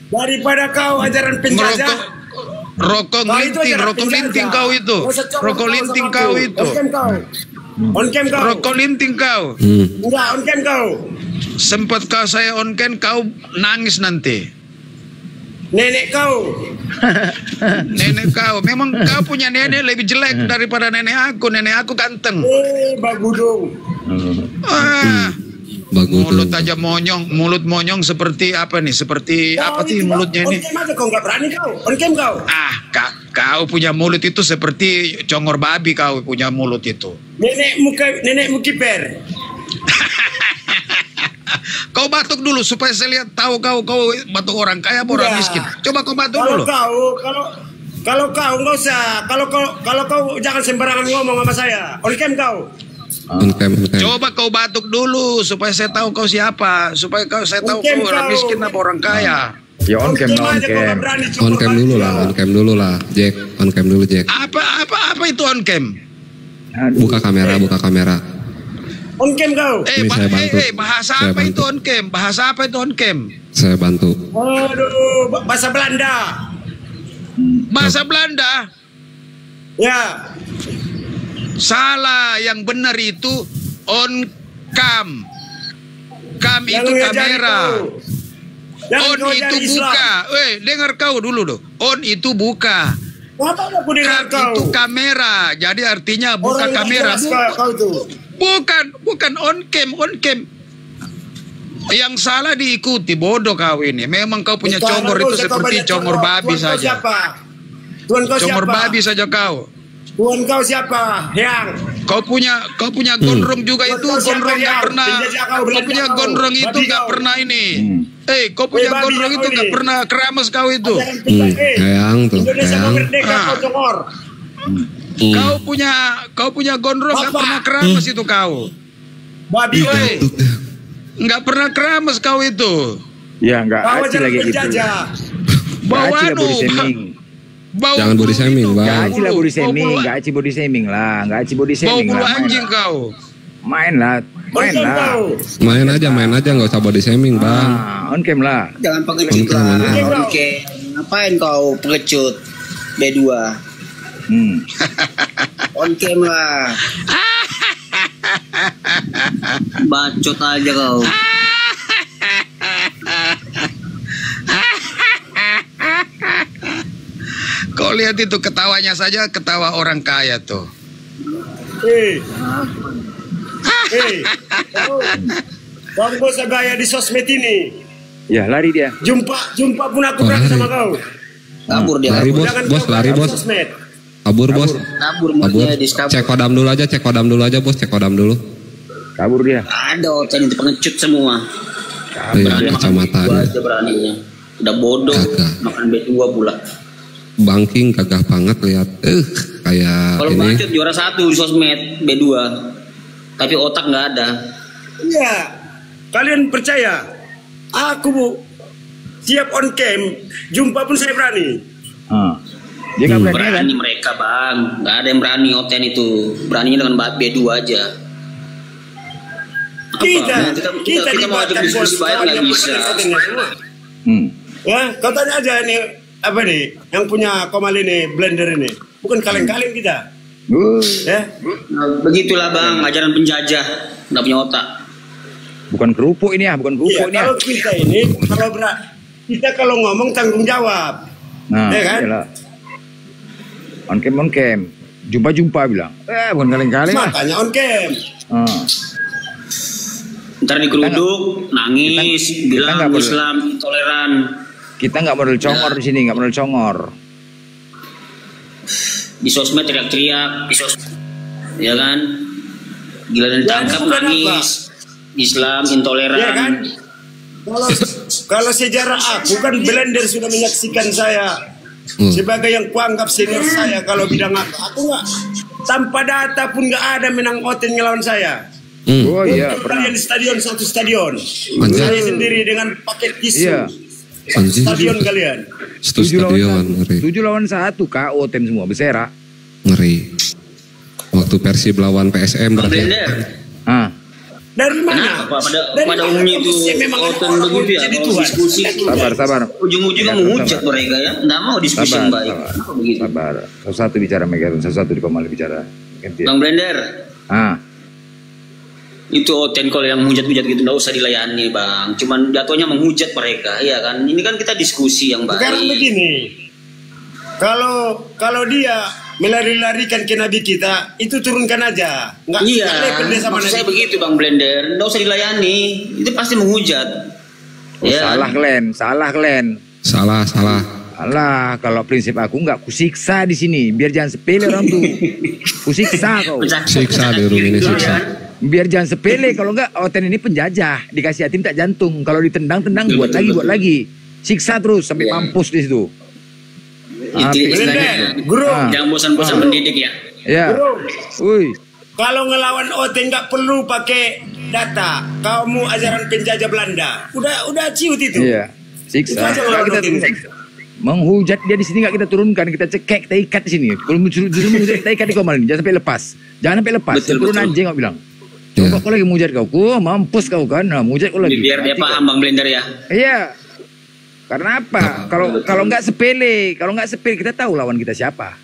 Daripada kau ajaran penjajah. ngerokok rokok Kau itu linting, ajaran rokok penjajah. linting kau itu. Kau secokok Rokok kau linting sama kau aku. itu. On cam kau. On cam kau. Rokok linting kau. Enggak, on cam kau. Sempat saya on cam kau nangis nanti. Nenek kau. Nenek kau, memang kau punya nenek lebih jelek daripada nenek aku. Nenek aku ganteng. Bagudung. Bagus Mulut tuh. aja monyong, mulut monyong seperti apa nih? Seperti apa sih mulutnya ini? On cam aja kau nggak berani kau. On cam kau. Kau punya mulut itu seperti congor babi. Kau punya mulut itu. Nenekmu kiper. Kau batuk dulu supaya saya lihat tahu kau batuk orang kaya apa orang miskin. Coba kau batuk dulu. Kalau kau nggak usah. Kalau kau jangan sembarangan ngomong sama saya. On cam kau. On cam. Coba kau batuk dulu supaya saya tahu kau siapa, supaya saya tahu Mungkin kau orang kau- miskin apa orang kaya. Ya on cam lah, on aja kau nggak cam. berani On cukur cam balik dulu kau. lah, on cam dulu lah, Jack. On cam dulu, Jack. Apa itu on cam? Buka kamera, buka kamera. On cam kau. Ini saya bantu. Bahasa Saya apa bantu. itu on cam? Bahasa apa itu on cam? Saya bantu. Aduh, bahasa Belanda. Bahasa Belanda. Ya. Salah, yang benar itu on cam. Cam Yang itu ngajari kamera. kau. Yang On kau itu ajari Islam. buka. Dengar kau dulu dong. On itu buka. Apa aku dengar Cam kau? itu kamera. Jadi artinya buka Orang yang kamera. jelas kau itu. Bukan on cam. Yang salah diikuti, bodoh kau ini. Memang kau punya Bukan, congor kau itu usah kau seperti banyak congor babi Tuan kau saja. siapa? Tuan kau Congor siapa? babi saja kau. Tuan kau siapa? Yang. Kau punya gondrong juga Tuan itu, kau siapa, gondrong nggak Yang? pernah. Penjajah kau, Kau Belanda punya kau. gondrong itu Babi nggak kau. pernah ini. Kau punya babi gondrong kau itu nggak ini. pernah keramas kau itu. Ajaran penjajah. Eyang tuh, Indonesia eyang. mau merdeka kau congor. Kau punya gondrong nggak Bapak. pernah keramas itu kau. Babi kau. Nggak pernah keramas kau itu. Ya enggak Kau aci ajaran lagi gitu. penjajah. Bau Enggak aci lah anu, body shaming. bau Jangan body bulu shaming, itu. Bang. Enggak aci lah body Bau shaming, bulu- enggak aci body shaming lah, enggak aci body Bau shaming bulu lah. anjing kau. Main lah, main On cam lah. kau. Main aja, nggak usah body shaming, Bang. On cam lah. Jangan On pengecut cam, on lah. cam. Oke. Ngapain kau pengecut? B2. On cam lah. Bacot aja kau. Kau lihat itu ketawanya saja, ketawa orang kaya tuh. Kau gak usah gaya di sosmed ini. Ya, lari dia. Jumpa pun aku berani sama kau. Kabur dia. Lari, bos, Jangan bos, kau lari, gaya di bos. sosmed. Kabur, bos. Kabur Kabur. mulutnya diskabur. Cek kodam dulu aja, bos. Cek kodam dulu. Kabur dia. Ada otak itu pengecut semua. Iya, Berani makan kacamata. B2 aja beraninya. Udah bodoh Kagak. makan B2 pula. Banking gagah banget lihat. Kayak Kalau ini. bacot juara 1 di sosmed B2. Tapi otak nggak ada. Iya. Kalian percaya? Aku bu siap on cam. Jumpa pun saya berani. Dia nggak berani kan? Berani mereka bang. Nggak ada yang berani Oten itu. Beraninya dengan B2 aja. Kita mau ajak diskusi baik nggak bisa. Ya, kau tanya aja nih apa nih? Yang punya Komal ini, blender ini. Bukan kaleng-kaleng kita. Ya. Begitulah bang, ajaran penjajah, nggak punya otak. Bukan kerupuk ini ya, bukan kerupuk ini ya. Kalau kita ini, kita kalau ngomong tanggung jawab. Nah, ya kan? Iyalah. On cam. Jumpa bilang. Bukan kaleng-kaleng lah. Makanya on cam. Ntar digeruduk, nangis, bilang Islam intoleran. Kita nggak model congor di sini, nggak model congor. Di sosmed teriak-teriak, ya kan? Gila dan ditangkap nangis. Islam intoleran. Ya kan? Kalau sejarah aku kan blender sudah menyaksikan saya sebagai yang kuanggap senior saya kalau bidang aku nggak tanpa data pun nggak ada menang Oten ngelawan saya. Oh iya, pernah di stadion satu stadion. Saya sendiri dengan paket tisu. Iya. Stadion kalian. 7 lawan 1 KO tim semua Besera. Ngeri. Waktu Persib lawan PSM berarti. Dari mana? Pada umumnya itu Oten begitu ya. Kalau diskusi sabar. Ujung-ujungnya menghujat mereka ya. Nggak mau diskusi yang baik. Sabar. Satu bicara Megaton, satu di Komal bicara. Bang Blender. Itu Oten kalau yang menghujat-hujat gitu nggak usah dilayani bang. Cuman jatuhnya menghujat mereka, ya kan? Ini kan kita diskusi yang baik. Sekarang begini, kalau dia melari-larikan ke Nabi kita, itu turunkan aja. Nggak sama maksud saya begitu bang Blender, nggak usah dilayani. Itu pasti menghujat. Salah Glenn. Salah. Alah, kalau prinsip aku nggak kusiksa di sini, biar jangan sepele orang tuh. Kusiksa kau. Siksa di rumah ini siksa. Biar jangan sepele, kalau nggak Oten ini penjajah, dikasih yatim tak jantung. Kalau ditendang buat lagi. Siksa terus sampai mampus di situ. Itu istilahnya. Guru, jangan bosan-bosan mendidik ya. Ya. Guru. Kalau ngelawan Oten nggak perlu pakai data. Kamu ajaran penjajah Belanda. Udah ciut itu. Iya. Siksa. Kita menghujat dia di sini nggak kita turunkan, kita cekek, kita ikat di sini. Kalau justru menghujat kita ikat di Komal ini, jangan sampai lepas. Turun anjing kau bilang. Coba kau lagi menghujat kau, mampus kau kan, menghujat kau lagi. Biar dia paham bang Blender ya. Iya. Karena apa? Kalau nggak sepele, kita tahu lawan kita siapa.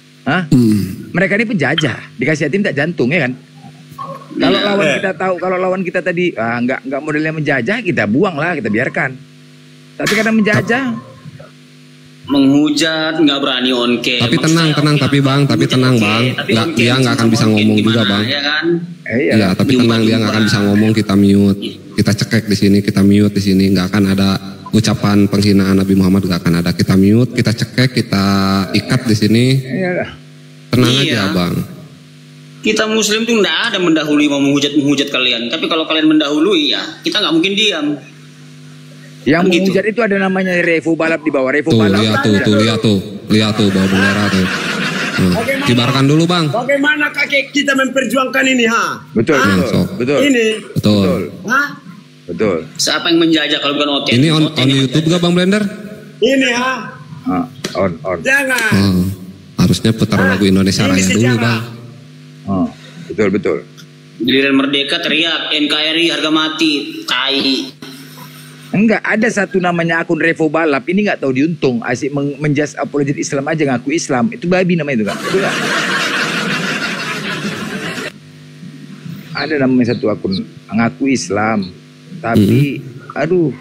Mereka ini penjajah, dikasih yatim tak jantung ya kan. Kalau lawan kita tahu, kalau lawan kita tadi nggak modelnya menjajah, kita buang lah, kita biarkan. Tapi karena menjajah, menghujat, nggak berani on cam. Tapi tenang bang. Dia nggak akan bisa ngomong juga bang. Ya kan? Iya, tapi tenang, dia nggak akan bisa ngomong, kita mute, kita cekek di sini, kita mute di sini, nggak akan ada ucapan penghinaan Nabi Muhammad, nggak akan ada. Kita mute, kita cekek, kita ikat di sini. Tenang aja bang. Kita Muslim tuh nggak ada mendahului mau menghujat kalian. Tapi kalau kalian mendahului ya, kita nggak mungkin diam. Yang menghujat itu ada namanya Revo balap di bawah. Revo balap. Lihat tuh bawa bendera tuh. Kibarkan dulu bang. Bagaimana kakek kita memperjuangkan ini Betul. Ini. Betul. Siapa yang menjajah kalau bukan Oten? Ini on YouTube gak bang Blender? Ini On. Jangan. Harusnya putar lagu Indonesia Raya dulu bang. Betul. Giliran merdeka teriak NKRI harga mati, tai. Enggak, ada satu namanya akun Revo Balap. Ini nggak tahu diuntung. Asik menjas apologet Islam aja, ngaku Islam. Itu babi namanya itu kan? Itu gak? Ada namanya satu akun ngaku Islam. Tapi, aduh.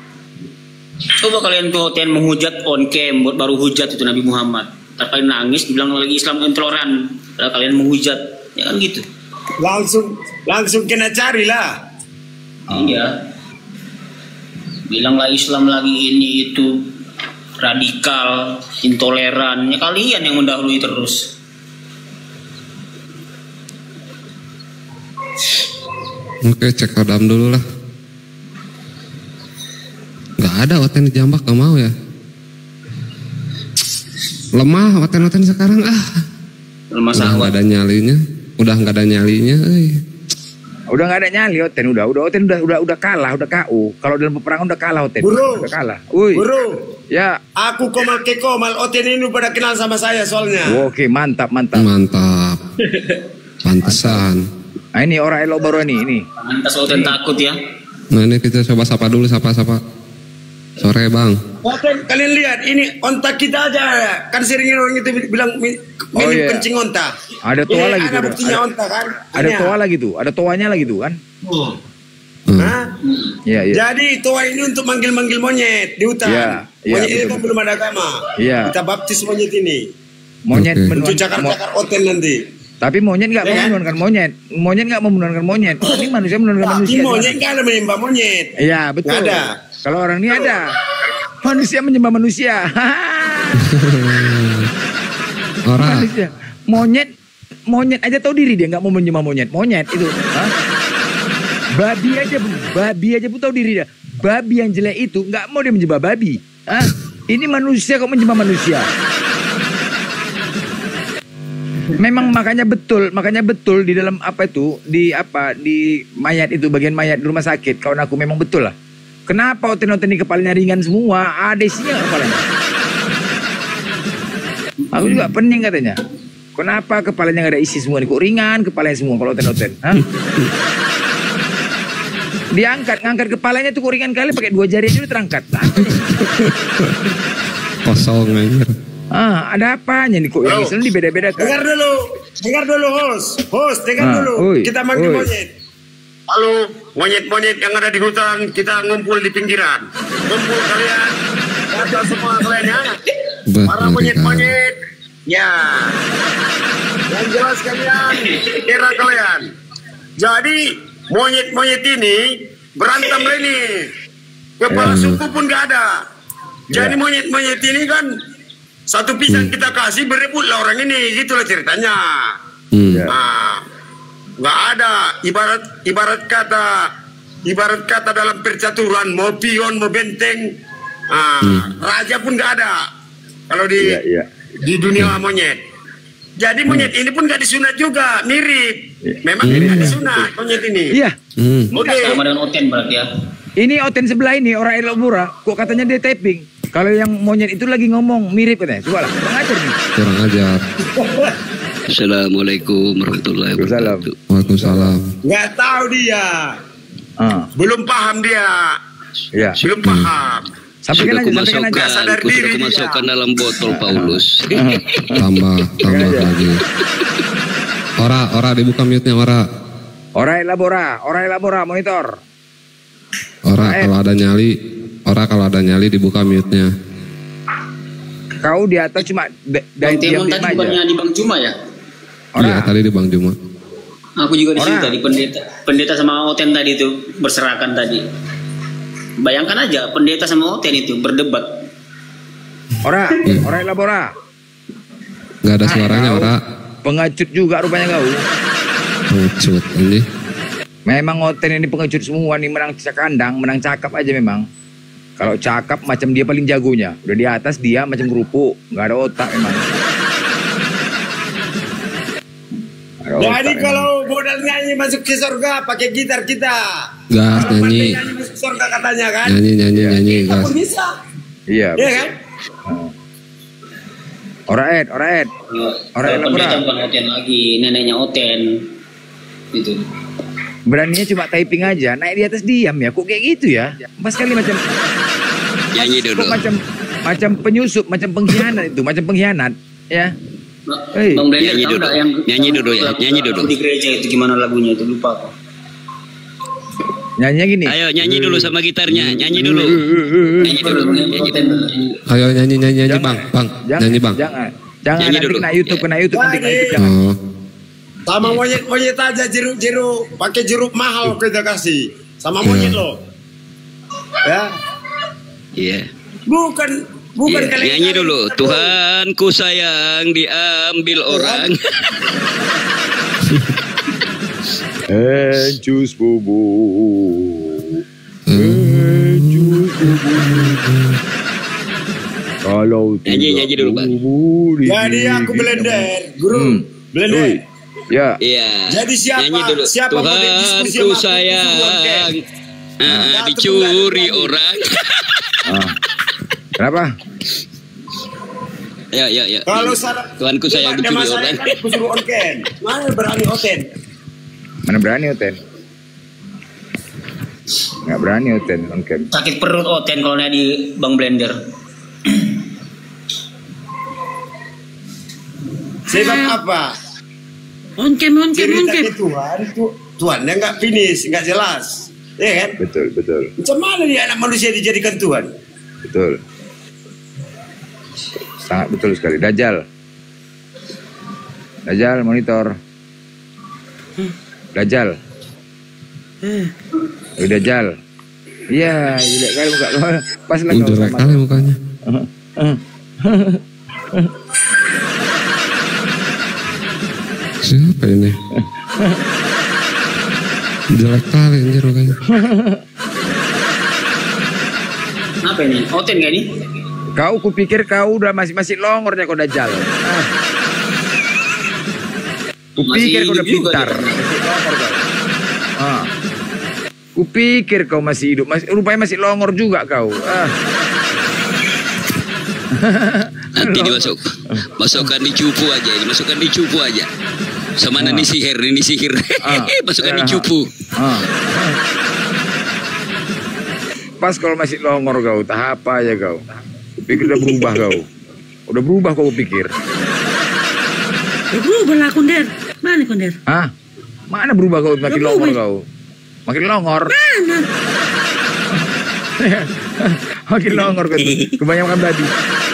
Coba kalian tuh Oten menghujat on cam, baru hujat itu Nabi Muhammad. Ntar kalian nangis, dibilang lagi Islam intoleran. Padahal kalian menghujat. Ya kan gitu. Langsung kena carilah. Iya. Bilanglah Islam lagi ini itu radikal, intoleran. Ya kalian yang mendahului terus. Oke, cek kodam dulu lah. Gak ada Oten di Jambak, gak mau ya. Lemah Oten sekarang Lemah udah sahwat. Gak ada nyalinya. Udah gak ada nyalinya. Udah nggak ada nyali Oten, Oten udah kalah, udah KO. Kalau dalam peperangan udah kalah Oten. Bro, udah kalah. Bro, ya. Aku Komal Oten ini pada kenal sama saya soalnya. Oke, mantap. Pantesan. Nah ini orang elok baru ini. Pantas Oten takut ya. Nah ini kita coba sapa dulu, sapa. Sore bang. Kalian lihat ini onta kita aja kan seringin orang itu bilang minim kencing onta. Ada toa lagi ada tuh. buktinya onta kan. Ada toa lagi tuh. Ada toanya lagi tuh kan. Iya. Jadi toa ini untuk manggil-manggil monyet di hutan. Monyet ini kan belum ada agama. Kita baptis monyet ini. Monyet untuk cakar-cakar oten nanti. Tapi monyet nggak mau menurunkan monyet. Monyet nggak mau menurunkan monyet. Ini manusia menurunkan manusia. Tapi monyet nggak ada menyembah monyet. Iya betul. Nggak ada. Kalau orang ini ada. Manusia menyembah manusia. Orang. Monyet aja tahu diri dia nggak mau menyembah monyet. Monyet itu. Babi aja pun tahu diri dia. Babi yang jelek itu nggak mau dia menyembah babi. Ini manusia kok menyembah manusia. Memang makanya betul di dalam di mayat itu, bagian mayat di rumah sakit. Kawan aku memang betul lah. Kenapa oten-oten di kepalanya ringan semua? Ada isinya kepalanya. Aku juga pening katanya. Kenapa kepalanya nggak ada isi semua? Kok ringan kepalanya semua kalau oten-oten? Ngangkat kepalanya tuh kok ringan kali, pakai 2 jari aja udah terangkat. Kosong anjir. Ada apanya nih kok yang Islam dibeda-bedakan? Dengar dulu host, dengar dulu. Kita manggil monyet. Halo, monyet-monyet yang ada di hutan, kita ngumpul di pinggiran. Ngumpul kalian, ada semua kalian ya. Para monyet-monyet, ya. Yang jelas kalian, kira kalian. Jadi monyet-monyet ini berantem ini. Kepala suku pun gak ada. Jadi monyet-monyet ini kan satu pisang kita kasih berebutlah orang ini, gitulah ceritanya. Nggak ada ibarat kata dalam percaturan mau pion mau benteng, raja pun nggak ada kalau di dunia monyet. Jadi monyet ini pun nggak disunat juga, mirip. Memang nggak disunat monyet ini. Iya. Oke. Sama dengan oten berarti ya. Ini oten sebelah ini orang Elobura, kok katanya dia taping. Kalau yang monyet itu lagi ngomong mirip katanya. Coba lah, kurang ajar nih. Kurang ajar. Assalamualaikum warahmatullahi wabarakatuh. Waalaikumsalam. Nggak tahu dia. Belum paham dia. Belum paham. Sudah kumasukkan dalam botol Paulus. Tambah lagi. Ora dibuka mute-nya ora. Ora elabora monitor. Ora kalau ada nyali dibuka mute-nya. Kau di atas cuma Bang Timon tadi bukannya di Bang Juma ya? Iya tadi di Bang Juma. Aku juga di sini tadi pendeta sama Oten tadi itu berserakan tadi. Bayangkan aja pendeta sama Oten itu berdebat. Ora elabora. Gak ada suaranya ora. Pengecut juga rupanya kau. Pengecut ini. Memang Oten ini pengecut semua nih, menang kandang, menang cakap aja memang. Kalau cakap macam dia paling jagonya. Udah di atas dia macam kerupuk, nggak ada otak memang. Jadi kalau modal nyanyi masuk ke surga pakai gitar kita. Gas nyanyi. Nyanyi masuk surga katanya kan. Nyanyi gas. Pun bisa. Iya. Iya kan? Oraet. Pendeta bukan Oten lagi, neneknya Oten. Itu. Beraninya cuma typing aja, naik di atas diam ya. Kok kayak gitu ya? Pas kali macam nyanyi dulu. Macam penyusup, macam pengkhianat itu, macam pengkhianat, ya. Bang Blender nyanyi dulu. Nyanyi dulu ya, nyanyi dulu. Di gereja itu gimana lagunya itu lupa aku. Nyanyinya gini. Ayo nyanyi dulu sama gitarnya, nyanyi dulu. Nyanyi dulu. Ayo nyanyi Bang. Nyanyi Bang. Jangan nanti kena YouTube nanti Oh. Sama monyet aja jeruk pakai jeruk mahal kita kasih sama monyet lo. Ya. Iya. Bukan kali. Nyanyi dulu. Tuhan ku sayang diambil orang. Encus bubu. Kalau nyanyi dulu Bang. Jadi aku Blender, guru. Blender. Ya. Iya. Jadi siapa Tuhan ku sayang dicuri orang. Kenapa? Ya. Kalau salah Tuhan ku sayang dicuri orang. Aku suruh Oten. Mana berani Oten? Mana berani Oten? Nggak berani Oten on cam. Sakit perut Oten kalau di Bang Blender. Sebab apa? On cam. Cerita ke Tuhannya nggak finish, nggak jelas. Ya kan? Betul. Macam mana dia anak manusia dijadikan Tuhan? Betul. Sangat betul sekali. Dajjal monitor. Dajjal. Dajjal. Iya, jelek kali muka. Pas lah kau. Jelek kali mukanya. Siapa ini? Jelek kali anjir mukanya. Apa ini? Oten gak ini? Kau kupikir kau udah masih longornya kau Dajjal. Kupikir kau udah pintar. Masih longor kau. Kupikir kau masih hidup, rupanya masih longor juga kau. Nanti masukkan di cupu aja. Sama ini sihir. Masukkan di cupu. Pas kalau masih longor kau, tahap apa aja kau. Kupikir udah berubah kau. Udah berubah kau pikir. Berubah lah Kunder. Mana Kunder? Mana berubah kau makin longor kau. Makin longor. Mana? Makin longor kau. Kebanyakan makan babi.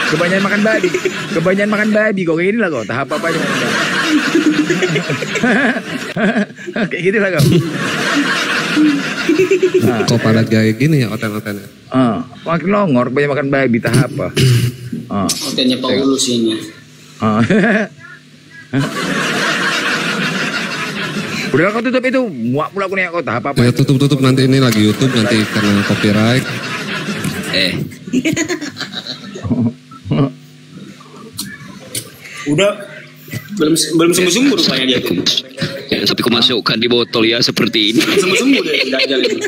Kebanyakan makan babi kau kayak gini lah kau. Tahap apa aja makan babi. Kayak gini lah kau. Kok pada kayak gini ya Oten-Oten? Makin longor, banyak makan babi, tahap apa? Otennya Paulus ini. Udah kau tutup itu, muak pula aku nih kau tahap apa? Ya tutup nanti ini lagi YouTube nanti karena copyright. Udah belum sungguh-sungguh rupanya dia tuh. Tapi ku masukkan di botol ya seperti ini. Sungguh-sungguh dia Dajjal ini.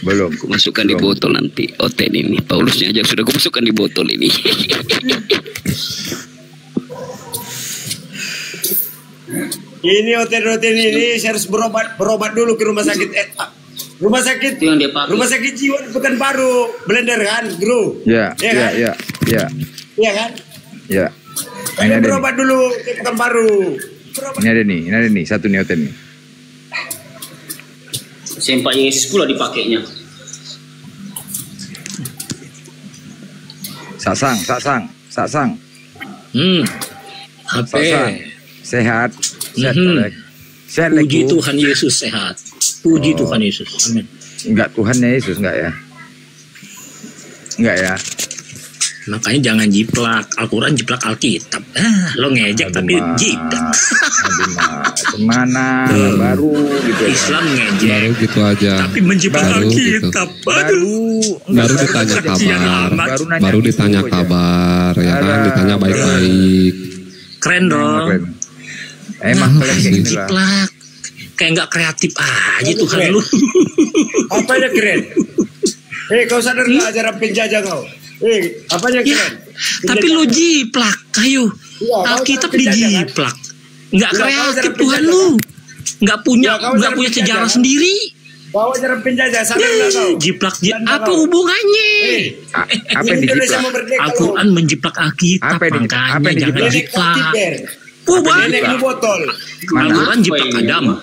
Belum. Ku masukkan di botol nanti. Oten ini, Paulusnya aja sudah ku masukkan di botol ini. Ini Oten ini saya harus berobat dulu ke rumah sakit. Rumah sakit jiwa Pekanbaru, Blender kan, Bro? Iya kan? Iya kan? Iya. Saya berobat dulu ke Pekanbaru. Ini ada nih, satu nih Oten nih. Sempak Yesus pula dipakainya. Saksang. Saksang. Sehat. Sehat. Puji Tuhan Yesus sehat. Puji Tuhan Yesus. Amin. Enggak Tuhannya Yesus enggak ya? Enggak ya? Makanya jangan jiplak. Al-Quran jiplak Alkitab. Lo ngejek tapi jiplak. Kemana? Baru gitu. Islam ngejek. Baru gitu aja. Tapi menjiplak Alkitab. Baru ditanya kabar. Baru ditanya kabar. Ya kan? Ditanya baik-baik. Keren dong. Emang kalian kayak gini lah. Jiplak. Kayak nggak kreatif aja Tuhan lu. Apanya keren? Kau sadar nggak ajaran penjajah kau? Apanya keren? Tapi lo jiplak, ayo. Alkitab dijiplak. Nggak kreatif Tuhan lu. Nggak punya sejarah sendiri. Bawa ajaran penjajah, sadar nggak kau? Jiplak, apa hubungannya? Apa yang dijiplak? Al-Quran menjiplak Alkitab, makanya jangan jiplak. Nenek botol. Al-Quran jiplak Adam.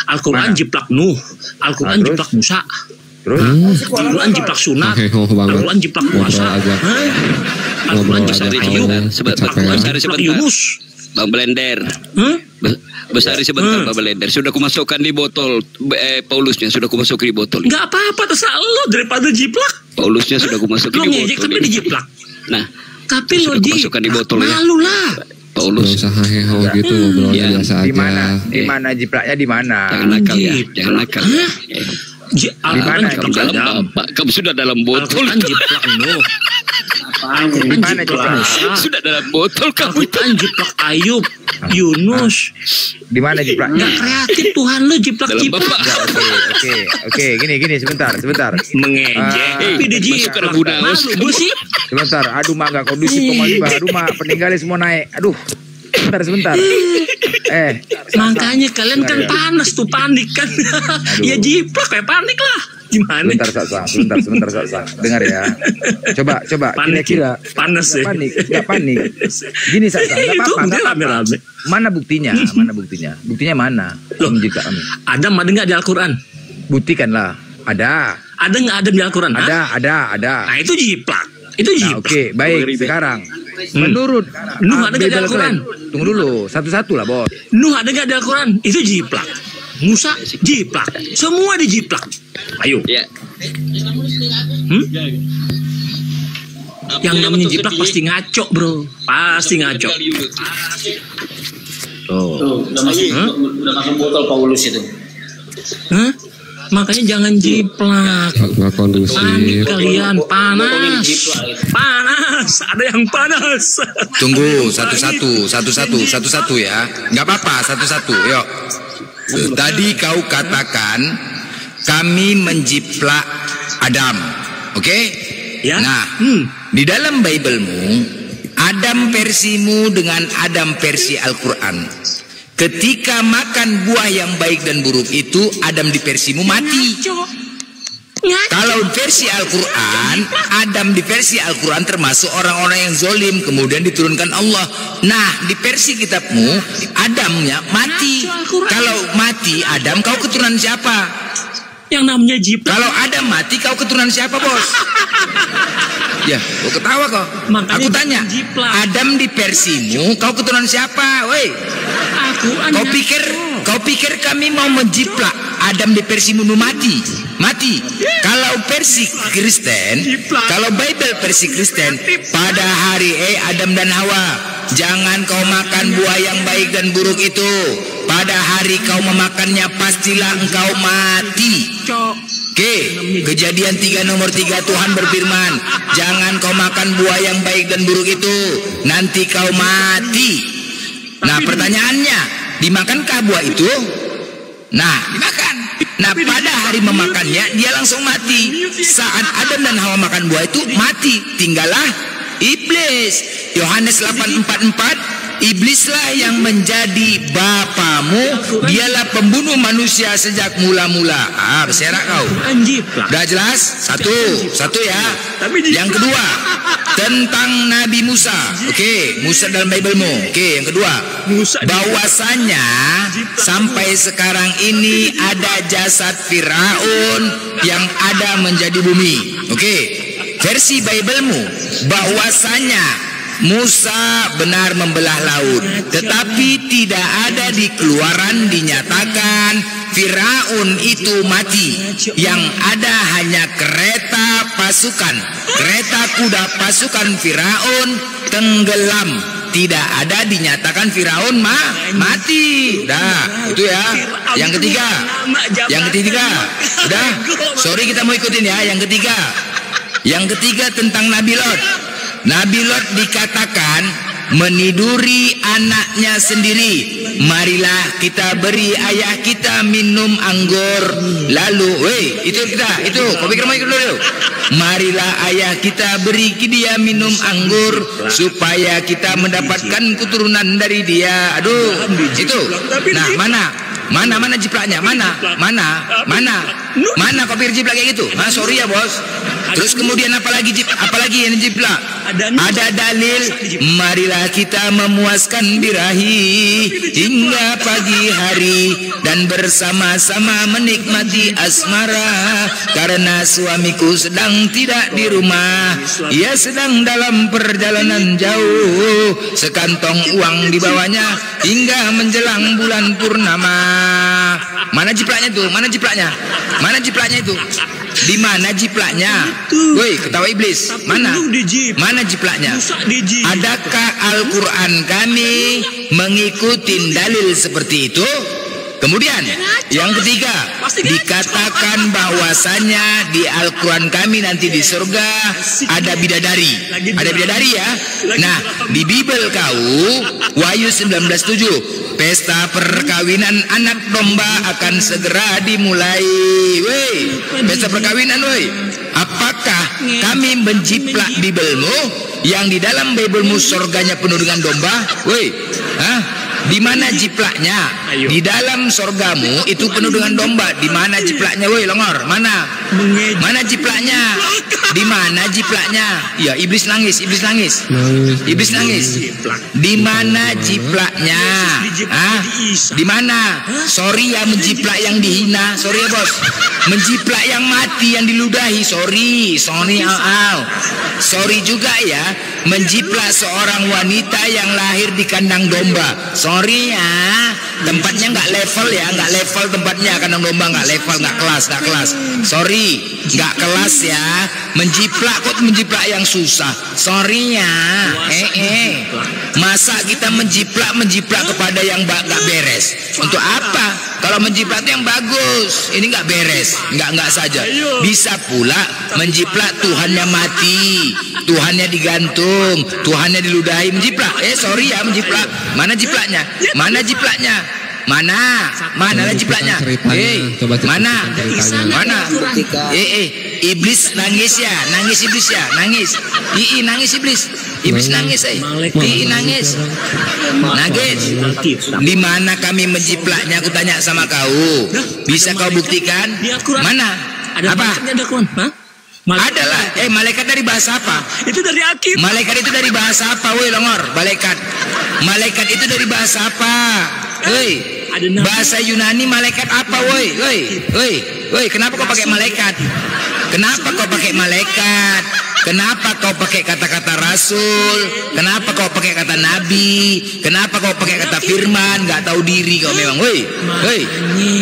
Al-Quran jiplak Nuh. Al-Quran jiplak Musa. Al-Quran jiplak sunat. Al-Quran jiplak puasa. Al-Quran jiplak Ayub. Al-Quran jiplak Yunus. Bang Blender. Besar sebentar Bang Blender. Sudah kumasukkan di botol. Paulusnya sudah kumasukkan di botol. Gak apa-apa terserah lo daripada jiplak. Paulusnya sudah kumasukkan di botol. Lo ngejek tapi dijiplak. Nah, tapi lo dimasukkan di botol ya. Malu lah. Paulus usaha heho gitu ngobrolnya biasa aja. Di mana jiplaknya di mana? Jangan nakal ya, jangan nakal. Di mana dalam Bapak? Kamu sudah dalam botol. Al-Quran jiplak Nuh. Di mana jiplak? Sudah dalam botol kamu. Al-Quran jiplak Ayub, Yunus. Di mana jiplaknya? Nggak kreatif Tuhan lo jiplak. Oke, gini sebentar. Mengejek, tapi dia jiplak. Malu sih. Sebentar, aduh mak gak kondusif Komalibah. Aduh mak, peninggalnya semua naik. Aduh, sebentar. Makanya kalian kan panas tuh, panik kan. Ya jiplak kayak panik lah. Gimana? Sebentar, Sa. Dengar ya. Coba. Kira-kira. Panas ya. Nggak panik. Gini, Sa. Nggak apa-apa. Mana buktinya? Buktinya mana? Loh, Adam ada nggak di Al-Quran? Buktikanlah. Ada. Ada nggak Adam di Al-Quran? Ada. Nah, itu jiplak. Oke, baik. Sekarang. Menurut Nuh ada nggak di Al-Quran? Tunggu dulu. Satu-satu lah, Bos. Nuh ada nggak di Al-Quran? Itu jiplak. Musa jiplak. Semua dijiplak. Ayo. Ya. Yang namanya jiplak pasti ngaco, bro. Pasti ngaco. Udah masuk botol Paulus itu. Hah? Makanya jangan jiplak. Nggak kondusif. Panik kalian, panas. Ada yang panas. Tunggu, satu-satu ya. Nggak apa-apa, satu-satu. Yuk. Tadi kau katakan kami menjiplak Adam, oke? Ya. Nah, di dalam Biblemu Adam versimu dengan Adam versi Al-Quran. Ketika makan buah yang baik dan buruk itu, Adam di versimu mati. Kalau versi Al-Quran, Adam di versi Al-Quran termasuk orang-orang yang zolim, kemudian diturunkan Allah. Nah, di versi kitabmu, Adamnya mati. Kalau mati Adam, kau keturunan siapa? Yang namanya jiplak. Kalau Adam mati, kau keturunan siapa, Bos? Ya, kau ketawa kok. Aku tanya, Adam di versimu, kau keturunan siapa? Woi, kau pikir kami mau menjiplak Adam di versimu mati? Kalau versi Kristen, kalau Bible versi Kristen, pada hari Adam dan Hawa, jangan kau makan buah yang baik dan buruk itu. Pada hari kau memakannya, pastilah engkau mati. Oke, Kejadian 3 nomor 3 Tuhan berfirman, jangan kau makan buah yang baik dan buruk itu, nanti kau mati. Nah, pertanyaannya, dimakankah buah itu? Nah, dimakan. Nah, pada hari memakannya dia langsung mati. Saat Adam dan Hawa makan buah itu mati, tinggallah iblis. Yohanes 8:44, iblislah yang menjadi bapamu, dialah pembunuh manusia sejak mula-mula. Berserak kau. Udah jelas? Satu ya. Yang kedua, tentang Nabi Musa. Oke, Musa dalam Biblemu. Oke, yang kedua, bahwasanya sampai sekarang ini ada jasad Firaun yang ada menjadi bumi. Oke, versi Biblemu, bahwasanya Musa benar membelah laut, tetapi tidak ada di Keluaran dinyatakan Firaun itu mati. Yang ada hanya kereta kuda pasukan Firaun tenggelam. Tidak ada dinyatakan Firaun mati. Dah, itu ya. Yang ketiga. Udah, sorry kita mau ikutin ya. Yang ketiga tentang Nabi Lot. Nabi Lot dikatakan meniduri anaknya sendiri. Marilah kita beri ayah kita minum anggur. Lalu, itu, kau pikir mau ikut dulu? Marilah ayah kita beri dia minum anggur supaya kita mendapatkan keturunan dari dia. Aduh, itu. Nah, mana jiplaknya? Mana kau pikir jiplak kayak gitu? Sorry ya, Bos. Terus kemudian apalagi yang jiplak? Ada dalil, marilah kita memuaskan birahi hingga pagi hari dan bersama-sama menikmati asmara karena suamiku sedang tidak di rumah, ia sedang dalam perjalanan jauh, sekantong uang dibawanya hingga menjelang bulan purnama. Mana jiplaknya itu? Mana jiplaknya itu? Di mana jiplaknya? Woi, ketawa iblis. Mana jiplaknya? Adakah Al-Quran kami mengikuti dalil seperti itu? Kemudian yang ketiga, dikatakan bahwasanya di Al-Quran kami nanti di surga ada bidadari. Ada bidadari ya. Nah, di Bible kau Wahyu 19:7, pesta perkawinan anak domba akan segera dimulai. Woi, pesta perkawinan woi. Apakah kami menjiplak Biblemu yang di dalam Biblemu surganya penuh dengan domba? Woi, Di mana jiplaknya? Di dalam sorgamu itu penuh dengan domba. Di mana jiplaknya, woi Longor? Mana? Mana jiplaknya? Di mana jiplaknya? Ya, iblis nangis, iblis nangis. Iblis nangis. Di mana jiplaknya? Hah? Di mana? Sorry ya, menjiplak yang dihina. Sorry ya, Bos. Menjiplak yang mati, yang diludahi. Sorry juga ya, menjiplak seorang wanita yang lahir di kandang domba. Sorry ya, tempatnya nggak level ya, nggak level tempatnya, kandang domba nggak level, nggak kelas. Sorry, nggak kelas ya. Menjiplak kok menjiplak yang susah. Sorry ya. Masa kita menjiplak kepada yang nggak beres? Untuk apa? Kalau menjiplak itu yang bagus, ini nggak beres, nggak saja. Bisa pula menjiplak Tuhannya mati, Tuhannya digantung, Tuhannya diludahi, menjiplak. Sorry ya, menjiplak. Mana jiplaknya? Mana jiplaknya? Mana jiplaknya? Mana? Iblis nangis ya, nangis iblis ya, nangis. Nangis iblis. Iblis nangis, nangis. Di mana kami menjiplaknya? Aku tanya sama kau. Bisa kau buktikan? Mana? Apa? Adalah. Malaikat dari bahasa apa? Itu dari Akib. Malaikat itu dari bahasa apa? Woi Longor, malaikat itu dari bahasa apa? Bahasa Yunani malaikat apa? Woi, kenapa kau pakai malaikat? Kenapa kau pakai malaikat? Kenapa kau pakai kata-kata rasul? Kenapa kau pakai kata nabi? Kenapa kau pakai kata firman? Gak tahu diri kau memang. Woi.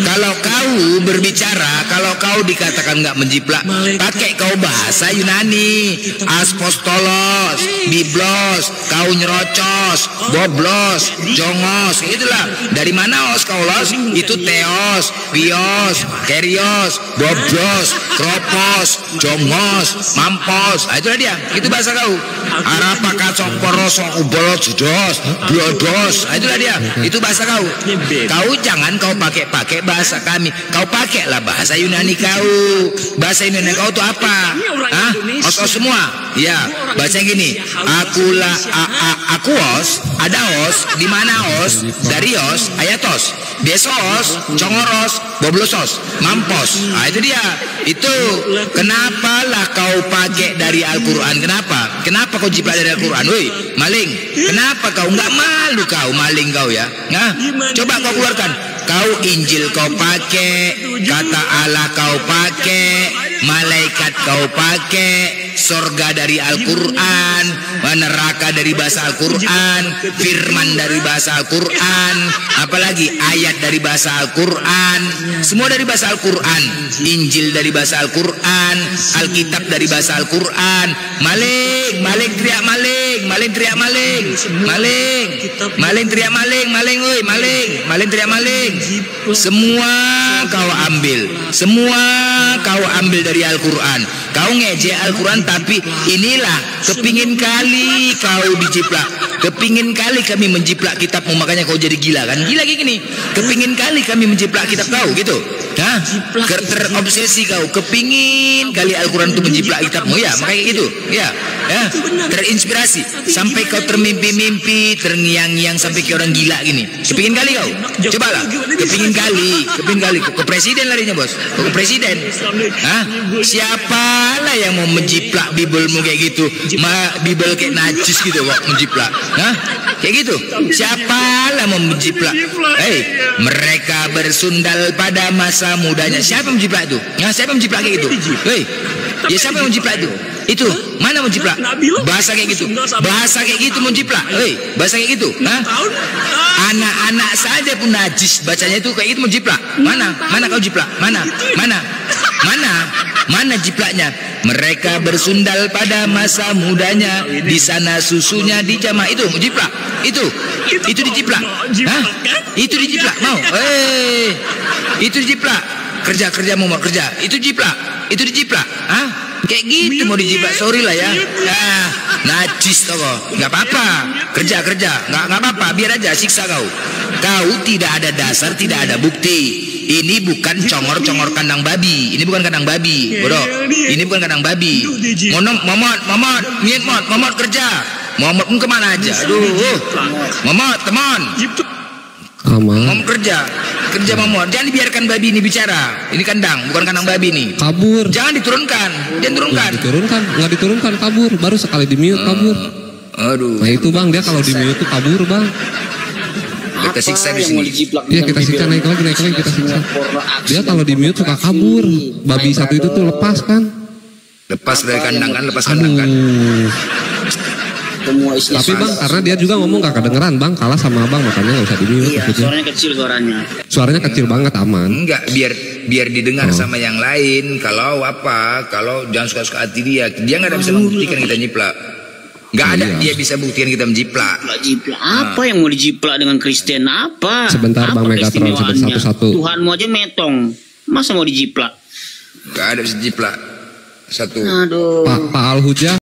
Kalau kau berbicara, kalau kau dikatakan gak menjiplak, pakai kau bahasa Yunani. Apostolos, biblos, kau nyerocos, boblos, jongos, itulah. Dari mana os kau los? Itu teos, pios, kerios, boblos, kropos, jongos, mampos. Itulah dia, itu bahasa kau. Arapaka sokporosok ubolot judos, blodos. Itulah dia, itu bahasa kau. Kau jangan kau pakai bahasa kami. Kau pakailah bahasa Yunani kau. Bahasa Yunani kau itu apa? Os semua. Ya, baca gini. Akuos, ada os, di mana os? Dari os, ayatos. Besos, congoros, boblosos, mampos. Itu dia. Itu kenapalah kau pakai dari Al-Quran? Kenapa kau jiplak dari Al-Quran? Woi, maling. Kenapa kau nggak malu kau maling kau ya? Coba kau keluarkan. Kau Injil kau pakai, kata Allah kau pakai, malaikat kau pakai, sorga dari Al-Quran, neraka dari bahasa Al-Quran, firman dari bahasa Al-Quran, apalagi ayat dari bahasa Al-Quran, semua dari bahasa Al-Quran. Injil dari bahasa Al-Quran, Alkitab dari bahasa Al-Quran. Maling teriak maling teriak maling teriak maling, woi maling teriak maling. Semua kau ambil dari Al-Quran. Kau ngejek Al-Quran, tapi inilah kepingin kali kau dijiplak, kepingin kali kami menjiplak kitabmu, makanya kau jadi gila kan? Gila kayak gini. Kepingin kali kami menjiplak kitab kau gitu. Terobsesi kau, kepingin kali Al-Quran itu menjiplak kitabmu ya, makanya gitu. Ya. Terinspirasi sampai kau termimpi-mimpi, terngiang-ngiang sampai kayak orang gila gini. Kepingin kali kau. Cobalah. Kepingin kali. Ke presiden larinya, Bos. Ke presiden. Siapalah yang mau menjiplak Bibelmu kayak gitu? Bibel kayak najis gitu kok menjiplak. Kayak gitu. Siapalah mau menjiplak? Mereka bersundal pada masa mudanya. Siapa yang menjiplak itu? Siapa yang menjiplak kayak gitu? Ya siapa yang menjiplak itu? Itu mana menjiplak? Bahasa kayak gitu. Bahasa kayak gitu menjiplak. Bahasa kayak gitu. Anak-anak saja pun najis bacanya itu kayak gitu menjiplak. Mana kau jiplak? Mana jiplaknya? Mereka bersundal pada masa mudanya, di sana susunya dijamah. Itu menjiplak. Itu dijiplak. Itu dijiplak mau. Itu dijiplak. Kerja mau kerja. Itu dijiplak. Kayak gitu mau dijiplak. Sorry lah ya. Najis toko. Nggak apa-apa. Kerja. Nggak apa-apa. Biar aja siksa kau. Kau tidak ada dasar, tidak ada bukti. Ini bukan congor kandang babi. Ini bukan kandang babi, bodoh. Ini bukan kandang babi. Momot kerja. Momot kemana aja? Aduh. Momot, teman. Mau kerja mau. Jangan dibiarkan babi ini bicara. Ini kandang, bukan kandang babi nih. Kabur. Jangan diturunkan. Nggak diturunkan, kabur. Baru sekali di mute kabur. Aduh. Nah itu bang, dia kalau di mute tuh kabur bang. Kita siksa di sini. Iya kita siksa, naik lagi kita siksa. Dia kalau di mute suka kabur. Babi satu itu tuh lepas kan? Lepas dari kandang kan, lepas kandang kan. Tapi bang, karena dia juga ngomong gak kedengeran bang, kalah sama abang makanya nggak usah di mute. Iya, suaranya kecil suaranya. Suaranya kecil banget, aman. Enggak, biar didengar sama yang lain. Kalau jangan suka-suka hati dia nggak ada bisa membuktikan kita nyiplak. Nggak ada dia bisa buktikan kita menjiplak. Apa yang mau dijiplak dengan Kristen? Apa? Sebentar bang Megatron, satu-satu. Tuhanmu aja metong, masa mau dijiplak? Nggak ada bisa jiplak. Satu. Aduh. Pak Al Huja.